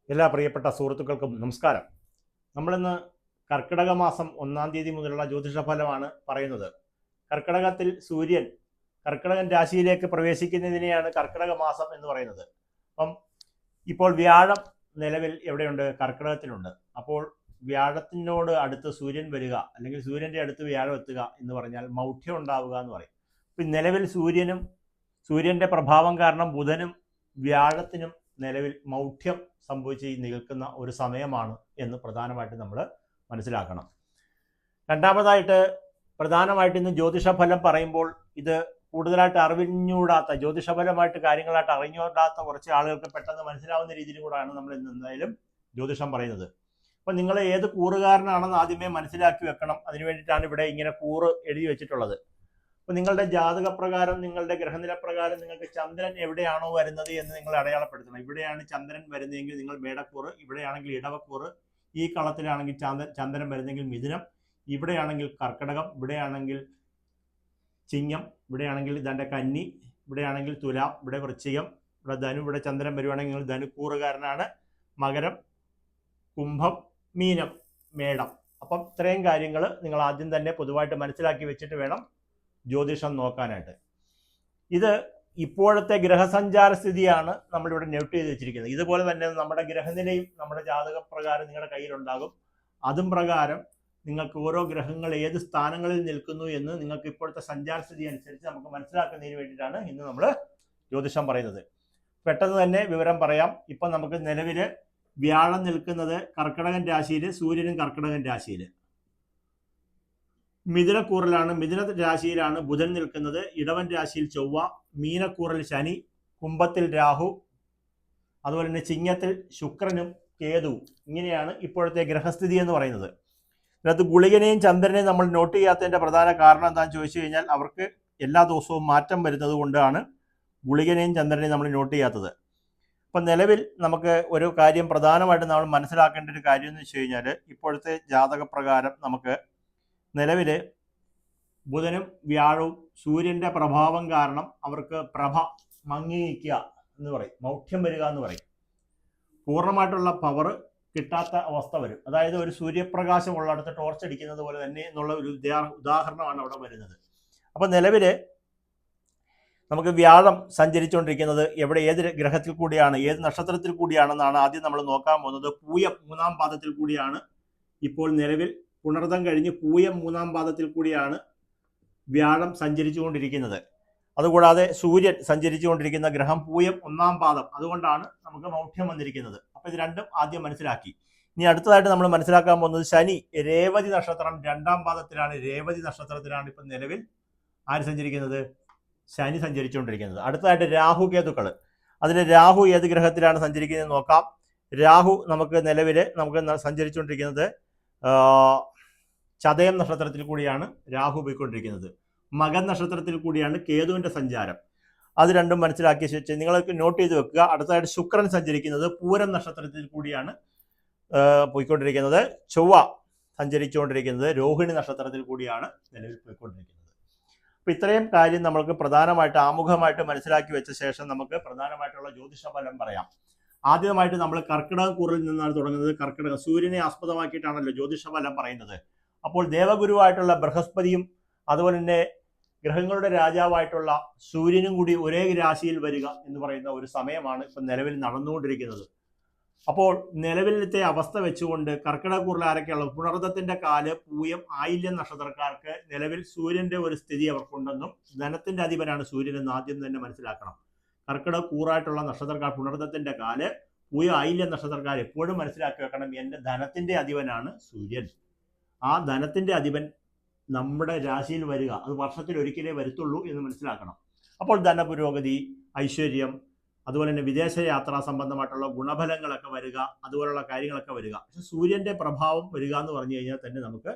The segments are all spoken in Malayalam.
എല്ലാ പ്രിയപ്പെട്ട സുഹൃത്തുക്കൾക്കും നമസ്കാരം. നമ്മളിന്ന് കർക്കിടക മാസം 1-ാം തീയതി മുതലുള്ള ജ്യോതിഷ ഫലമാണ് പറയുന്നത്. കർക്കിടകത്തിൽ സൂര്യൻ കർക്കിടകൻ രാശിയിലേക്ക് പ്രവേശിക്കുന്നതിനെയാണ് കർക്കിടക മാസം എന്ന് പറയുന്നത്. അപ്പം ഇപ്പോൾ വ്യാഴം നിലവിൽ എവിടെയുണ്ട്? കർക്കിടകത്തിലുണ്ട്. അപ്പോൾ വ്യാഴത്തിനോട് അടുത്ത് സൂര്യൻ വരിക, അല്ലെങ്കിൽ സൂര്യൻ്റെ അടുത്ത് വ്യാഴം എത്തുക എന്ന് പറഞ്ഞാൽ മൗഢ്യം ഉണ്ടാവുക എന്ന് പറയും. ഇപ്പം നിലവിൽ സൂര്യൻ്റെ പ്രഭാവം കാരണം ബുധനും വ്യാഴത്തിനും നിലവിൽ മൗഢ്യം സംഭവിച്ച് നിൽക്കുന്ന ഒരു സമയമാണ് എന്ന് പ്രധാനമായിട്ട് നമ്മൾ മനസ്സിലാക്കണം. രണ്ടാമതായിട്ട് പ്രധാനമായിട്ട് ഇന്ന് ജ്യോതിഷഫലം പറയുമ്പോൾ ഇത് കൂടുതലായിട്ട് അറിഞ്ഞുകൂടാത്ത, ജ്യോതിഷഫലമായിട്ട് കാര്യങ്ങളായിട്ട് അറിഞ്ഞുകൂടാത്ത കുറച്ച് ആളുകൾക്ക് പെട്ടെന്ന് മനസ്സിലാവുന്ന രീതിയിൽ കൂടെയാണ് നമ്മൾ ഇന്ന് എന്തായാലും ജ്യോതിഷം പറയുന്നത്. അപ്പം നിങ്ങൾ ഏത് കൂറുകാരനാണെന്ന് ആദ്യമേ മനസ്സിലാക്കി വെക്കണം. അതിനു വേണ്ടിയിട്ടാണ് ഇവിടെ ഇങ്ങനെ കൂറ് എഴുതി വെച്ചിട്ടുള്ളത്. അപ്പോൾ നിങ്ങളുടെ ജാതകപ്രകാരം, നിങ്ങളുടെ ഗ്രഹനില പ്രകാരം നിങ്ങൾക്ക് ചന്ദ്രൻ എവിടെയാണോ വരുന്നത് എന്ന് നിങ്ങൾ അടയാളപ്പെടുത്തണം. ഇവിടെയാണ് ചന്ദ്രൻ വരുന്നതെങ്കിൽ നിങ്ങൾ മേടക്കൂറ്, ഇവിടെയാണെങ്കിൽ ഇടവക്കൂറ്, ഈ കളത്തിലാണെങ്കിൽ ചന്ദ്രൻ വരുന്നെങ്കിൽ മിഥുനം, ഇവിടെയാണെങ്കിൽ കർക്കിടകം, ഇവിടെയാണെങ്കിൽ ചിങ്ങം, ഇവിടെയാണെങ്കിൽ ഇതാണ്ട് കന്നി, ഇവിടെയാണെങ്കിൽ തുലാം, ഇവിടെ വൃശ്ചികം, ഇവിടെ ധനു, ഇവിടെ ചന്ദ്രൻ വരുവാണെങ്കിൽ നിങ്ങൾ ധനുക്കൂറുകാരനാണ്. മകരം, കുംഭം, മീനം, മേടം. അപ്പം ഇത്രയും കാര്യങ്ങൾ നിങ്ങൾ ആദ്യം തന്നെ പൊതുവായിട്ട് മനസ്സിലാക്കി വെച്ചിട്ട് വേണം ജ്യോതിഷം നോക്കാനായിട്ട്. ഇത് ഇപ്പോഴത്തെ ഗ്രഹസഞ്ചാര സ്ഥിതിയാണ് നമ്മളിവിടെ നോട്ട് ചെയ്ത് വെച്ചിരിക്കുന്നത്. ഇതുപോലെ തന്നെ നമ്മുടെ ഗ്രഹനിലയും നമ്മുടെ ജാതകപ്രകാരം നിങ്ങളുടെ കയ്യിലുണ്ടാകും. അതും പ്രകാരം നിങ്ങൾക്ക് ഓരോ ഗ്രഹങ്ങൾ ഏത് സ്ഥാനങ്ങളിൽ നിൽക്കുന്നു എന്ന് നിങ്ങൾക്ക് ഇപ്പോഴത്തെ സഞ്ചാര സ്ഥിതി അനുസരിച്ച് നമുക്ക് മനസ്സിലാക്കുന്നതിന് വേണ്ടിയിട്ടാണ് ഇന്ന് നമ്മൾ ജ്യോതിഷം പറയുന്നത്. പെട്ടെന്ന് തന്നെ വിവരം പറയാം. ഇപ്പം നമുക്ക് നിലവിൽ വ്യാഴം നിൽക്കുന്നത് കർക്കിടകൻ രാശിയിൽ, സൂര്യനും കർക്കിടകൻ രാശിയിൽ. മിഥുനക്കൂറിലാണ്, മിഥുന രാശിയിലാണ് ബുധൻ നിൽക്കുന്നത്. ഇടവൻ രാശിയിൽ ചൊവ്വ, മീനക്കൂറിൽ ശനി, കുംഭത്തിൽ രാഹു, അതുപോലെ തന്നെ ചിങ്ങത്തിൽ ശുക്രനും കേതുവും. ഇങ്ങനെയാണ് ഇപ്പോഴത്തെ ഗ്രഹസ്ഥിതി എന്ന് പറയുന്നത്. ഇതിനകത്ത് ഗുളികനെയും ചന്ദ്രനെയും നമ്മൾ നോട്ട് ചെയ്യാത്തതിൻ്റെ പ്രധാന കാരണം എന്താണെന്ന് ചോദിച്ചു കഴിഞ്ഞാൽ അവർക്ക് എല്ലാ ദിവസവും മാറ്റം വരുന്നത് കൊണ്ടാണ് ഗുളികനെയും ചന്ദ്രനെയും നമ്മൾ നോട്ട് ചെയ്യാത്തത്. അപ്പം നിലവിൽ നമുക്ക് ഒരു കാര്യം പ്രധാനമായിട്ട് നമ്മൾ മനസ്സിലാക്കേണ്ട ഒരു കാര്യം എന്ന് വെച്ച് കഴിഞ്ഞാൽ, ഇപ്പോഴത്തെ ജാതകപ്രകാരം നമുക്ക് നിലവിൽ ബുധനും വ്യാഴവും സൂര്യൻ്റെ പ്രഭാവം കാരണം അവർക്ക് പ്രഭ മങ്ങിക്കുക എന്ന് പറയും, മൗഢ്യം വരിക എന്ന് പറയും. പൂർണ്ണമായിട്ടുള്ള പവർ കിട്ടാത്ത അവസ്ഥ വരും. അതായത് ഒരു സൂര്യപ്രകാശം ഉള്ളിടത്ത് ടോർച്ച് അടിക്കുന്നത് പോലെ തന്നെ എന്നുള്ള ഒരു ഉദാഹരണമാണ് അവിടെ വരുന്നത്. അപ്പം നിലവിൽ നമുക്ക് വ്യാഴം സഞ്ചരിച്ചുകൊണ്ടിരിക്കുന്നത് എവിടെ, ഏത് ഗ്രഹത്തിൽ കൂടിയാണ്, ഏത് നക്ഷത്രത്തിൽ കൂടിയാണെന്നാണ് ആദ്യം നമ്മൾ നോക്കാൻ പോകുന്നത്. പൂയം 3-ാം പാദത്തിൽ കൂടിയാണ് ഇപ്പോൾ നിലവിൽ. പുണർദം കഴിഞ്ഞ് പൂയം 3-ാം പാദത്തിൽ കൂടിയാണ് വ്യാഴം സഞ്ചരിച്ചുകൊണ്ടിരിക്കുന്നത്. അതുകൂടാതെ സൂര്യൻ സഞ്ചരിച്ചുകൊണ്ടിരിക്കുന്ന ഗ്രഹം പൂയം 1-ാം പാദം. അതുകൊണ്ടാണ് നമുക്ക് മൗഢ്യം വന്നിരിക്കുന്നത്. അപ്പോൾ ഇത് രണ്ടും ആദ്യം മനസ്സിലാക്കി. ഇനി അടുത്തതായിട്ട് നമ്മൾ മനസ്സിലാക്കാൻ പോകുന്നത് ശനി രേവതി നക്ഷത്രം 2-ാം പാദത്തിലാണ്. രേവതി നക്ഷത്രത്തിലാണ് ഇപ്പം നിലവിൽ ആര് സഞ്ചരിക്കുന്നത്? ശനി സഞ്ചരിച്ചുകൊണ്ടിരിക്കുന്നത്. അടുത്തതായിട്ട് രാഹു കേതുക്കൾ. അതിൽ രാഹു ഏത് ഗ്രഹത്തിലാണ് സഞ്ചരിക്കുന്നത് നോക്കാം. രാഹു നമുക്ക് നിലവിൽ സഞ്ചരിച്ചുകൊണ്ടിരിക്കുന്നത് ചതയം നക്ഷത്രത്തിൽ കൂടിയാണ് രാഹു പോയിക്കൊണ്ടിരിക്കുന്നത്. മകൻ നക്ഷത്രത്തിൽ കൂടിയാണ് കേതുവിൻ്റെ സഞ്ചാരം. അത് രണ്ടും മനസ്സിലാക്കിയ ശേഷം നിങ്ങൾക്ക് നോട്ട് ചെയ്ത് വെക്കുക. അടുത്തതായിട്ട് ശുക്രൻ സഞ്ചരിക്കുന്നത് പൂരം നക്ഷത്രത്തിൽ കൂടിയാണ് പോയിക്കൊണ്ടിരിക്കുന്നത്. ചൊവ്വ സഞ്ചരിച്ചുകൊണ്ടിരിക്കുന്നത് രോഹിണി നക്ഷത്രത്തിൽ കൂടിയാണ് നിലവിൽ പോയിക്കൊണ്ടിരിക്കുന്നത്. അപ്പോൾ ഇത്രയും കാര്യം നമ്മൾക്ക് പ്രധാനമായിട്ട് ആമുഖമായിട്ട് മനസ്സിലാക്കി വെച്ച ശേഷം നമുക്ക് പ്രധാനമായിട്ടുള്ള ജ്യോതിഷ ഫലം പറയാം. ആദ്യമായിട്ട് നമ്മൾ കർക്കിടക കൂറിൽ നിന്നാണ് തുടങ്ങുന്നത്. കർക്കിടകം സൂര്യനെ ആസ്പദമാക്കിയിട്ടാണല്ലോ ജ്യോതിഷ ഫലം പറയുന്നത്. അപ്പോൾ ദേവഗുരുവായിട്ടുള്ള ബൃഹസ്പതിയും അതുപോലെ തന്നെ ഗ്രഹങ്ങളുടെ രാജാവായിട്ടുള്ള സൂര്യനും കൂടി ഒരേ രാശിയിൽ വരിക എന്ന് പറയുന്ന ഒരു സമയമാണ് ഇപ്പം നിലവിൽ നടന്നുകൊണ്ടിരിക്കുന്നത്. അപ്പോൾ നിലവിലത്തെ അവസ്ഥ വെച്ചുകൊണ്ട് കർക്കിടകൂറിൽ ആരൊക്കെയുള്ളത്? പുണർദത്തിന്റെ കാല്, പൂയം, ആയില്യം നക്ഷത്രക്കാർക്ക് നിലവിൽ സൂര്യന്റെ ഒരു സ്ഥിതി അവർക്കുണ്ടെന്നും ധനത്തിന്റെ അധിപനാണ് സൂര്യൻ എന്ന് ആദ്യം തന്നെ മനസ്സിലാക്കണം. കർക്കിടക കൂറായിട്ടുള്ള നക്ഷത്രക്കാർ പുണർദത്തിന്റെ കാല്, പൂയം, ആയില്യം നക്ഷത്രക്കാർ എപ്പോഴും മനസ്സിലാക്കി വെക്കണം, എൻ്റെ ധനത്തിന്റെ അധിപനാണ് സൂര്യൻ. ആ ധനത്തിന്റെ അധിപൻ നമ്മുടെ രാശിയിൽ വരിക അത് വർഷത്തിൽ ഒരിക്കലേ വരുത്തുള്ളൂ എന്ന് മനസ്സിലാക്കണം. അപ്പോൾ ധനപുരോഗതി, ഐശ്വര്യം, അതുപോലെ തന്നെ വിദേശയാത്രാ സംബന്ധമായിട്ടുള്ള ഗുണഫലങ്ങളൊക്കെ വരിക, അതുപോലുള്ള കാര്യങ്ങളൊക്കെ വരിക. പക്ഷെ സൂര്യൻ്റെ പ്രഭാവം വരിക എന്ന് പറഞ്ഞു കഴിഞ്ഞാൽ തന്നെ നമുക്ക്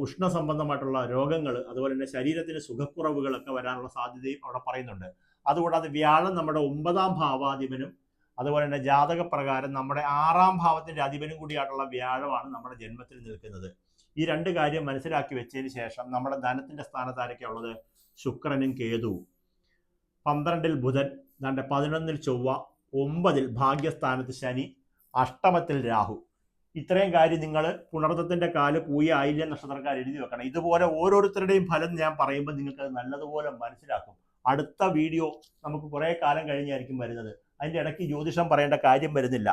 ഉഷ്ണ സംബന്ധമായിട്ടുള്ള രോഗങ്ങൾ, അതുപോലെ തന്നെ ശരീരത്തിന് സുഖക്കുറവുകളൊക്കെ വരാനുള്ള സാധ്യതയും അവിടെ പറയുന്നുണ്ട്. അതുകൂടാതെ വ്യാഴം നമ്മുടെ 9-ാം ഭാവാധിപനും അതുപോലെ തന്നെ ജാതകപ്രകാരം നമ്മുടെ 6-ാം ഭാവത്തിൻ്റെ അധിപനും കൂടിയായിട്ടുള്ള വ്യാഴമാണ് നമ്മുടെ ജന്മത്തിൽ നിൽക്കുന്നത്. ഈ രണ്ട് കാര്യം മനസ്സിലാക്കി വെച്ചതിന് ശേഷം നമ്മുടെ ധനത്തിൻ്റെ സ്ഥാനത്ത് ആരൊക്കെയാണ് ഉള്ളത്? ശുക്രനും കേതുവും. 12-ൽ ബുധൻ, 11-ൽ ചൊവ്വ, 9-ൽ ഭാഗ്യസ്ഥാനത്ത് ശനി, അഷ്ടമത്തിൽ രാഹു. ഇത്രയും കാര്യം നിങ്ങൾ പുണർത്തത്തിന്റെ കാല് പൂയ ആയില്യ നക്ഷത്രക്കാർ എഴുതി വെക്കണം. ഇതുപോലെ ഓരോരുത്തരുടെയും ഫലം ഞാൻ പറയുമ്പോൾ നിങ്ങൾക്ക് അത് നല്ലതുപോലെ മനസ്സിലാക്കും. അടുത്ത വീഡിയോ നമുക്ക് കുറെ കാലം കഴിഞ്ഞായിരിക്കും വരുന്നത്. അതിൻ്റെ ഇടയ്ക്ക് ജ്യോതിഷം പറയേണ്ട കാര്യം വരുന്നില്ല.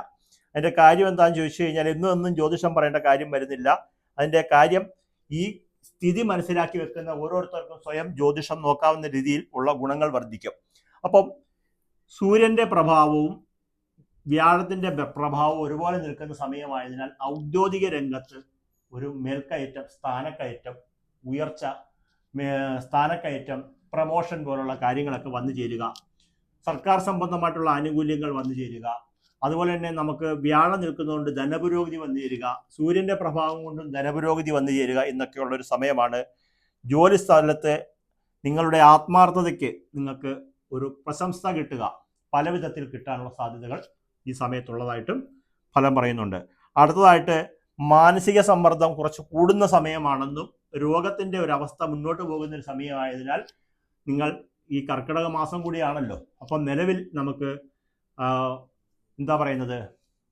അതിൻ്റെ കാര്യം എന്താണെന്ന് ചോദിച്ചു കഴിഞ്ഞാൽ എന്നും ജ്യോതിഷം പറയേണ്ട കാര്യം വരുന്നില്ല. അതിൻ്റെ കാര്യം ഈ സ്ഥിതി മനസ്സിലാക്കി വെക്കുന്ന ഓരോരുത്തർക്കും സ്വയം ജ്യോതിഷം നോക്കാവുന്ന രീതിയിൽ ഉള്ള ഗുണങ്ങൾ വർദ്ധിക്കും. അപ്പം സൂര്യന്റെ പ്രഭാവവും വ്യാഴത്തിന്റെ പ്രഭാവവും ഒരുപോലെ നിൽക്കുന്ന സമയമായതിനാൽ ഔദ്യോഗിക രംഗത്ത് ഒരു മേൽക്കയറ്റം, സ്ഥാനക്കയറ്റം, ഉയർച്ച, സ്ഥാനക്കയറ്റം, പ്രമോഷൻ പോലുള്ള കാര്യങ്ങളൊക്കെ വന്നു ചേരുക, സർക്കാർ സംബന്ധമായിട്ടുള്ള ആനുകൂല്യങ്ങൾ വന്നു ചേരുക, അതുപോലെ തന്നെ നമുക്ക് വ്യാഴം നിൽക്കുന്നതുകൊണ്ട് ധനപുരോഗതി വന്നു ചേരുക, സൂര്യന്റെ പ്രഭാവം കൊണ്ടും ധനപുരോഗതി വന്നു ചേരുക എന്നൊക്കെയുള്ള ഒരു സമയമാണ്. ജോലി സ്ഥലത്ത് നിങ്ങളുടെ ആത്മാർത്ഥതയ്ക്ക് നിങ്ങൾക്ക് ഒരു പ്രശംസ കിട്ടുക, പല വിധത്തിൽ കിട്ടാനുള്ള സാധ്യതകൾ ഈ സമയത്തുള്ളതായിട്ടും ഫലം പറയുന്നുണ്ട്. അടുത്തതായിട്ട് മാനസിക സമ്മർദ്ദം കുറച്ച് കൂടുന്ന സമയമാണെന്നും രോഗത്തിന്റെ ഒരു അവസ്ഥ മുന്നോട്ട് പോകുന്ന ഒരു സമയമായതിനാൽ നിങ്ങൾ ഈ കർക്കിടക മാസം കൂടിയാണല്ലോ, അപ്പം നിലവിൽ നമുക്ക് എന്താ പറയുന്നത്,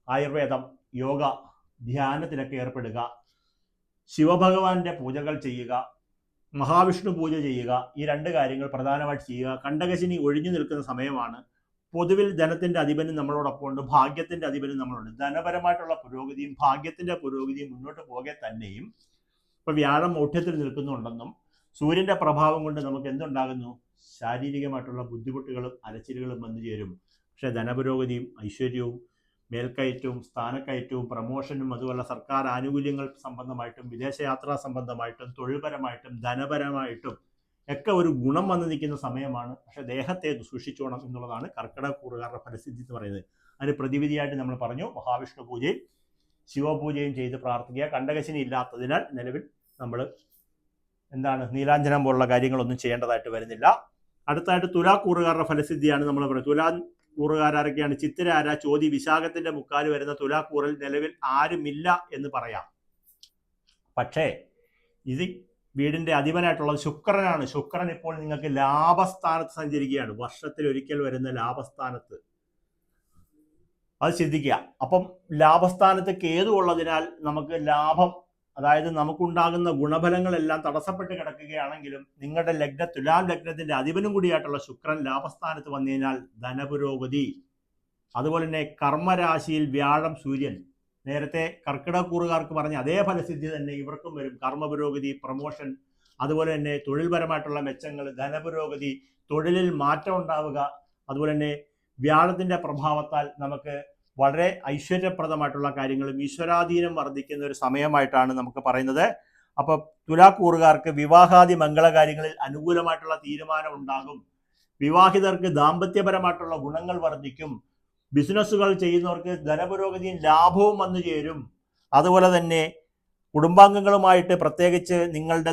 ആയുർവേദം, യോഗ, ധ്യാനത്തിലൊക്കെ ഏർപ്പെടുക, ശിവഭഗവാന്റെ പൂജകൾ ചെയ്യുക, മഹാവിഷ്ണു പൂജ ചെയ്യുക, ഈ രണ്ട് കാര്യങ്ങൾ പ്രധാനമായിട്ട് ചെയ്യുക. കണ്ടകശിനി ഒഴിഞ്ഞു നിൽക്കുന്ന സമയമാണ്. പൊതുവിൽ ധനത്തിന്റെ അധിപനും നമ്മളോടൊപ്പം ഉണ്ട്, ഭാഗ്യത്തിന്റെ അധിപനും നമ്മളുണ്ട്. ധനപരമായിട്ടുള്ള പുരോഗതിയും ഭാഗ്യത്തിന്റെ പുരോഗതിയും മുന്നോട്ട് പോകെ തന്നെയും ഇപ്പൊ വ്യാഴം മൗഢ്യത്തിൽ നിൽക്കുന്നുണ്ടെന്നും സൂര്യന്റെ പ്രഭാവം കൊണ്ട് നമുക്ക് എന്തുണ്ടാകുന്നു, ശാരീരികമായിട്ടുള്ള ബുദ്ധിമുട്ടുകളും അലച്ചിലുകളും വന്നു ചേരും. പക്ഷെ ധനപുരോഗതിയും ഐശ്വര്യവും മേൽക്കയറ്റവും സ്ഥാനക്കയറ്റവും പ്രമോഷനും അതുപോലെ സർക്കാർ ആനുകൂല്യങ്ങൾ സംബന്ധമായിട്ടും വിദേശയാത്രാ സംബന്ധമായിട്ടും തൊഴിൽപരമായിട്ടും ധനപരമായിട്ടും ഒക്കെ ഒരു ഗുണം വന്നു നിൽക്കുന്ന സമയമാണ്. പക്ഷെ ദേഹത്തെ സൂക്ഷിച്ചോണം എന്നുള്ളതാണ് കർക്കിടക കൂറുകാരുടെ ഫലസിദ്ധി എന്ന് പറയുന്നത്. അതിന് പ്രതിവിധിയായിട്ട് നമ്മൾ പറഞ്ഞു, മഹാവിഷ്ണു പൂജയും ശിവപൂജയും ചെയ്ത് പ്രാർത്ഥിക്കുക. കണ്ടകശിനി ഇല്ലാത്തതിനാൽ നിലവിൽ നമ്മൾ നീലാഞ്ജനം പോലുള്ള കാര്യങ്ങളൊന്നും ചെയ്യേണ്ടതായിട്ട് വരുന്നില്ല. അടുത്തായിട്ട് തുലാക്കൂറുകാരുടെ ഫലസിദ്ധിയാണ് നമ്മൾ പറയുന്നത്. തുലാക്കൂറുകാരൊക്കെയാണ് ചിത്തിരാര, ചോതി, വിശാഖത്തിന്റെ മുക്കാല് വരുന്ന തുലാക്കൂറിൽ നിലവിൽ ആരുമില്ല എന്ന് പറയാം. പക്ഷേ ഇത് വീടിന്റെ അധിപനായിട്ടുള്ളത് ശുക്രനാണ്. ശുക്രൻ ഇപ്പോൾ നിങ്ങൾക്ക് ലാഭസ്ഥാനത്ത് സഞ്ചരിക്കുകയാണ്, വർഷത്തിൽ ഒരിക്കൽ വരുന്ന ലാഭസ്ഥാനത്ത്. അത് ശ്രദ്ധിക്കുക. അപ്പം ലാഭസ്ഥാനത്ത് കേതു ഉള്ളതിനാൽ നമുക്ക് ലാഭം, അതായത് നമുക്കുണ്ടാകുന്ന ഗുണഫലങ്ങളെല്ലാം തടസ്സപ്പെട്ട് കിടക്കുകയാണെങ്കിലും നിങ്ങളുടെ തുലാം ലഗ്നത്തിന്റെ അധിപനും കൂടിയായിട്ടുള്ള ശുക്രൻ ലാഭസ്ഥാനത്ത് വന്നതിനാൽ ധനപുരോഗതി. അതുപോലെ തന്നെ കർമ്മരാശിയിൽ വ്യാഴം, സൂര്യൻ, നേരത്തെ കർക്കിടകൂറുകാർക്ക് പറഞ്ഞ അതേ ഫലസിദ്ധി തന്നെ ഇവർക്കും വരും. കർമ്മപുരോഗതി, പ്രമോഷൻ, അതുപോലെ തന്നെ തൊഴിൽപരമായിട്ടുള്ള മെച്ചങ്ങൾ, ധനപുരോഗതി, തൊഴിലിൽ മാറ്റം ഉണ്ടാവുക. അതുപോലെ തന്നെ വ്യാഴത്തിന്റെ പ്രഭാവത്താൽ നമുക്ക് വളരെ ഐശ്വര്യപ്രദമായിട്ടുള്ള കാര്യങ്ങളും ഈശ്വരാധീനം വർദ്ധിക്കുന്ന ഒരു സമയമായിട്ടാണ് നമുക്ക് പറയുന്നത്. അപ്പൊ തുലാക്കൂറുകാർക്ക് വിവാഹാദി മംഗളകാര്യങ്ങളിൽ അനുകൂലമായിട്ടുള്ള തീരുമാനം ഉണ്ടാകും. വിവാഹിതർക്ക് ദാമ്പത്യപരമായിട്ടുള്ള ഗുണങ്ങൾ വർദ്ധിക്കും. ബിസിനസ്സുകൾ ചെയ്യുന്നവർക്ക് ധനപുരോഗതിയും ലാഭവും വന്നു ചേരും. അതുപോലെ തന്നെ കുടുംബാംഗങ്ങളുമായിട്ട്, പ്രത്യേകിച്ച് നിങ്ങളുടെ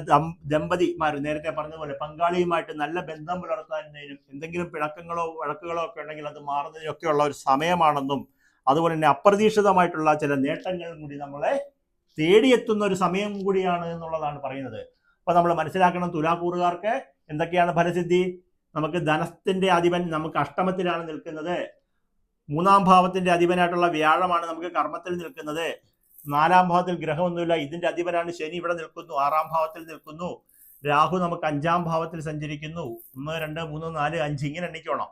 ദമ്പതിമാർ, നേരത്തെ പറഞ്ഞതുപോലെ പങ്കാളിയുമായിട്ട് നല്ല ബന്ധം പുലർത്താനും എന്തെങ്കിലും പിണക്കങ്ങളോ വഴക്കുകളോ ഒക്കെ ഉണ്ടെങ്കിൽ അത് മാറുന്നതിനൊക്കെയുള്ള ഒരു സമയമാണെന്നും അതുപോലെ തന്നെ അപ്രതീക്ഷിതമായിട്ടുള്ള ചില നേട്ടങ്ങളും കൂടി നമ്മളെ തേടിയെത്തുന്ന ഒരു സമയം കൂടിയാണ് എന്നുള്ളതാണ് പറയുന്നത്. അപ്പൊ നമ്മൾ മനസ്സിലാക്കണം, തുലാക്കൂറുകാർക്ക് എന്തൊക്കെയാണ് ഫലസിദ്ധി. നമുക്ക് ധനത്തിന്റെ അധിപൻ നമുക്ക് അഷ്ടമത്തിലാണ് നിൽക്കുന്നത്. 3-ാം ഭാവത്തിന്റെ അധിപനായിട്ടുള്ള വ്യാഴമാണ് നമുക്ക് കർമ്മത്തിൽ നിൽക്കുന്നത്. 4-ാം ഭാവത്തിൽ ഗ്രഹമൊന്നുമില്ല, ഇതിന്റെ അധിപനാണ് ശനി, ഇവിടെ നിൽക്കുന്നു. 6-ാം ഭാവത്തിൽ നിൽക്കുന്നു. രാഹു നമുക്ക് 5-ാം ഭാവത്തിൽ സഞ്ചരിക്കുന്നു. 1, 2, 3, 4, 5 ഇങ്ങനെ എണ്ണിക്കോണം.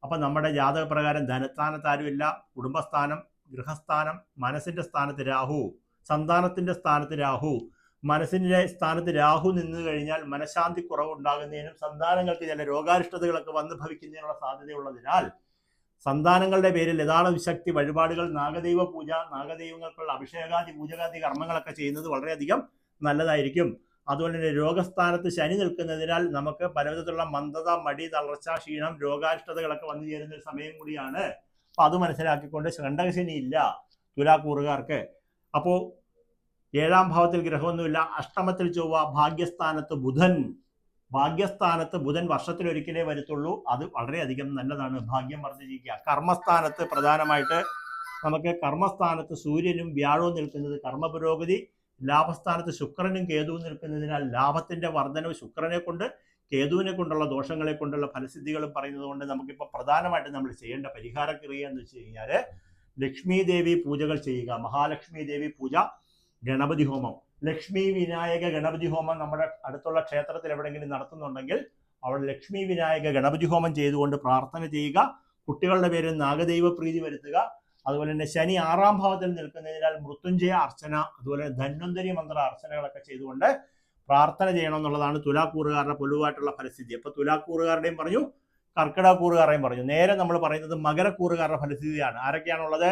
അപ്പൊ നമ്മുടെ ജാതക പ്രകാരം ധനസ്ഥാനത്ത് ആരുമില്ല. കുടുംബസ്ഥാനം, ഗൃഹസ്ഥാനം, മനസ്സിന്റെ സ്ഥാനത്ത് രാഹു, സന്താനത്തിന്റെ സ്ഥാനത്ത് രാഹു. മനസ്സിന്റെ സ്ഥാനത്ത് രാഹു നിന്ന് കഴിഞ്ഞാൽ മനഃശാന്തി കുറവുണ്ടാകുന്നതിനും സന്താനങ്ങൾക്ക് ചില രോഗാരിഷ്ടതകളൊക്കെ വന്നു ഭവിക്കുന്നതിനുള്ള സാധ്യതയുള്ളതിനാൽ സന്താനങ്ങളുടെ പേരിൽ യഥാർത്ഥ വിശക്തി വഴിപാടുകൾ, നാഗദൈവ പൂജ, നാഗദൈവങ്ങൾക്കുള്ള അഭിഷേകാദി പൂജകാദി കർമ്മങ്ങളൊക്കെ ചെയ്യുന്നത് വളരെയധികം നല്ലതായിരിക്കും. അതുപോലെ തന്നെ രോഗസ്ഥാനത്ത് ശനി നിൽക്കുന്നതിനാൽ നമുക്ക് പലവിധത്തിലുള്ള മന്ദത, മടി, തളർച്ച, ക്ഷീണം, രോഗാരിഷ്ടതകളൊക്കെ വന്നു ചേരുന്ന ഒരു സമയം കൂടിയാണ്. അപ്പൊ അത് മനസ്സിലാക്കിക്കൊണ്ട് കണ്ടകശനി ഇല്ല തുലാക്കൂറുകാർക്ക്. അപ്പോൾ 7-ാം ഭാവത്തിൽ ഗ്രഹമൊന്നുമില്ല. അഷ്ടമത്തിൽ ചൊവ്വ, ഭാഗ്യസ്ഥാനത്ത് ബുധൻ. ഭാഗ്യസ്ഥാനത്ത് ബുധൻ വർഷത്തിൽ ഒരിക്കലേ വരത്തുള്ളൂ. അത് വളരെയധികം നല്ലതാണ്, ഭാഗ്യം വർദ്ധിച്ചിരിക്കുക. കർമ്മസ്ഥാനത്ത് പ്രധാനമായിട്ട് നമുക്ക് കർമ്മസ്ഥാനത്ത് സൂര്യനും വ്യാഴവും നിൽക്കുന്നത് കർമ്മപുരോഗതി. ലാഭസ്ഥാനത്ത് ശുക്രനും കേതുവും നിൽക്കുന്നതിനാൽ ലാഭത്തിന്റെ വർധനവ് ശുക്രനെ കൊണ്ട്, കേതുവിനെ കൊണ്ടുള്ള ദോഷങ്ങളെ കൊണ്ടുള്ള ഫലസിദ്ധികളും പറയുന്നത് കൊണ്ട് നമുക്കിപ്പോൾ പ്രധാനമായിട്ട് നമ്മൾ ചെയ്യേണ്ട പരിഹാരക്രിയ എന്ന് വെച്ച് കഴിഞ്ഞാൽ ലക്ഷ്മി ദേവി പൂജകൾ ചെയ്യുക. മഹാലക്ഷ്മി ദേവി പൂജ, ഗണപതി ഹോമം, ലക്ഷ്മി വിനായക ഗണപതി ഹോമം നമ്മുടെ അടുത്തുള്ള ക്ഷേത്രത്തിൽ എവിടെയെങ്കിലും നടത്തുന്നുണ്ടെങ്കിൽ അവിടെ ലക്ഷ്മി വിനായക ഗണപതി ഹോമം ചെയ്തുകൊണ്ട് പ്രാർത്ഥന ചെയ്യുക. കുട്ടികളുടെ പേരിൽ നാഗദൈവ പ്രീതി വരുത്തുക. അതുപോലെ തന്നെ ശനി 6ാം ഭാവത്തിൽ നിൽക്കുന്നതിനാൽ മൃത്യുഞ്ജയ അർച്ചന, അതുപോലെ ധന്വന്തരി മന്ത്ര അർച്ചനകളൊക്കെ ചെയ്തുകൊണ്ട് പ്രാർത്ഥന ചെയ്യണം എന്നുള്ളതാണ് തുലാക്കൂറുകാരുടെ പൊതുവായിട്ടുള്ള ഫലസ്ഥിതി. അപ്പൊ തുലാക്കൂറുകാരുടെയും പറഞ്ഞു, കർക്കിടകക്കൂറുകാരുടെയും പറഞ്ഞു. നേരെ നമ്മൾ പറയുന്നത് മകരക്കൂറുകാരുടെ ഫലസ്ഥിതിയാണ്. ആരൊക്കെയാണുള്ളത്?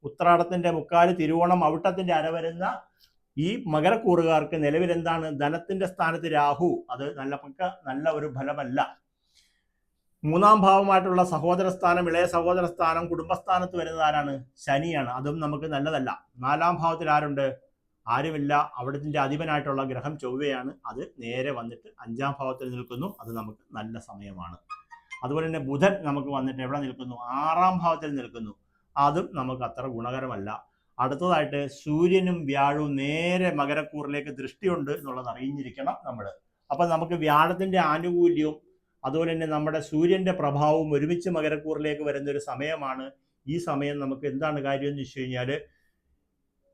ഉത്രാടത്തിന്റെ മുക്കാല്, തിരുവോണം, അവിട്ടത്തിന്റെ അര വരുന്ന ഈ മകരക്കൂറുകാർക്ക് നിലവിൽ എന്താണ്? ധനത്തിന്റെ സ്ഥാനത്ത് രാഹു. അത് നല്ല ഒരു ഫലമല്ല. 3ാം ഭാവമായിട്ടുള്ള സഹോദര സ്ഥാനം, ഇളയ സഹോദര സ്ഥാനം, കുടുംബസ്ഥാനത്ത് വരുന്നത് ആരാണ്? ശനിയാണ്. അതും നമുക്ക് നല്ലതല്ല. 4ാം ഭാവത്തിൽ ആരുണ്ട്? ആരുമില്ല. അവിടത്തിന്റെ അധിപനായിട്ടുള്ള ഗ്രഹം ചൊവ്വയാണ്. അത് നേരെ വന്നിട്ട് 5ാം ഭാവത്തിൽ നിൽക്കുന്നു. അത് നമുക്ക് നല്ല സമയമാണ്. അതുപോലെ തന്നെ ബുധൻ നമുക്ക് വന്നിട്ട് എവിടെ നിൽക്കുന്നു? 6ാം ഭാവത്തിൽ നിൽക്കുന്നു. അതും നമുക്ക് അത്ര ഗുണകരമല്ല. അടുത്തതായിട്ട് സൂര്യനും വ്യാഴവും നേരെ മകരക്കൂറിലേക്ക് ദൃഷ്ടിയുണ്ട് എന്നുള്ളത് അറിഞ്ഞിരിക്കണം നമ്മൾ. അപ്പം നമുക്ക് വ്യാഴത്തിന്റെ ആനുകൂല്യവും അതുപോലെ തന്നെ നമ്മുടെ സൂര്യന്റെ പ്രഭാവവും ഒരുമിച്ച് മകരക്കൂറിലേക്ക് വരുന്ന ഒരു സമയമാണ്. ഈ സമയം നമുക്ക് എന്താണ് കാര്യം എന്ന് വെച്ച് കഴിഞ്ഞാൽ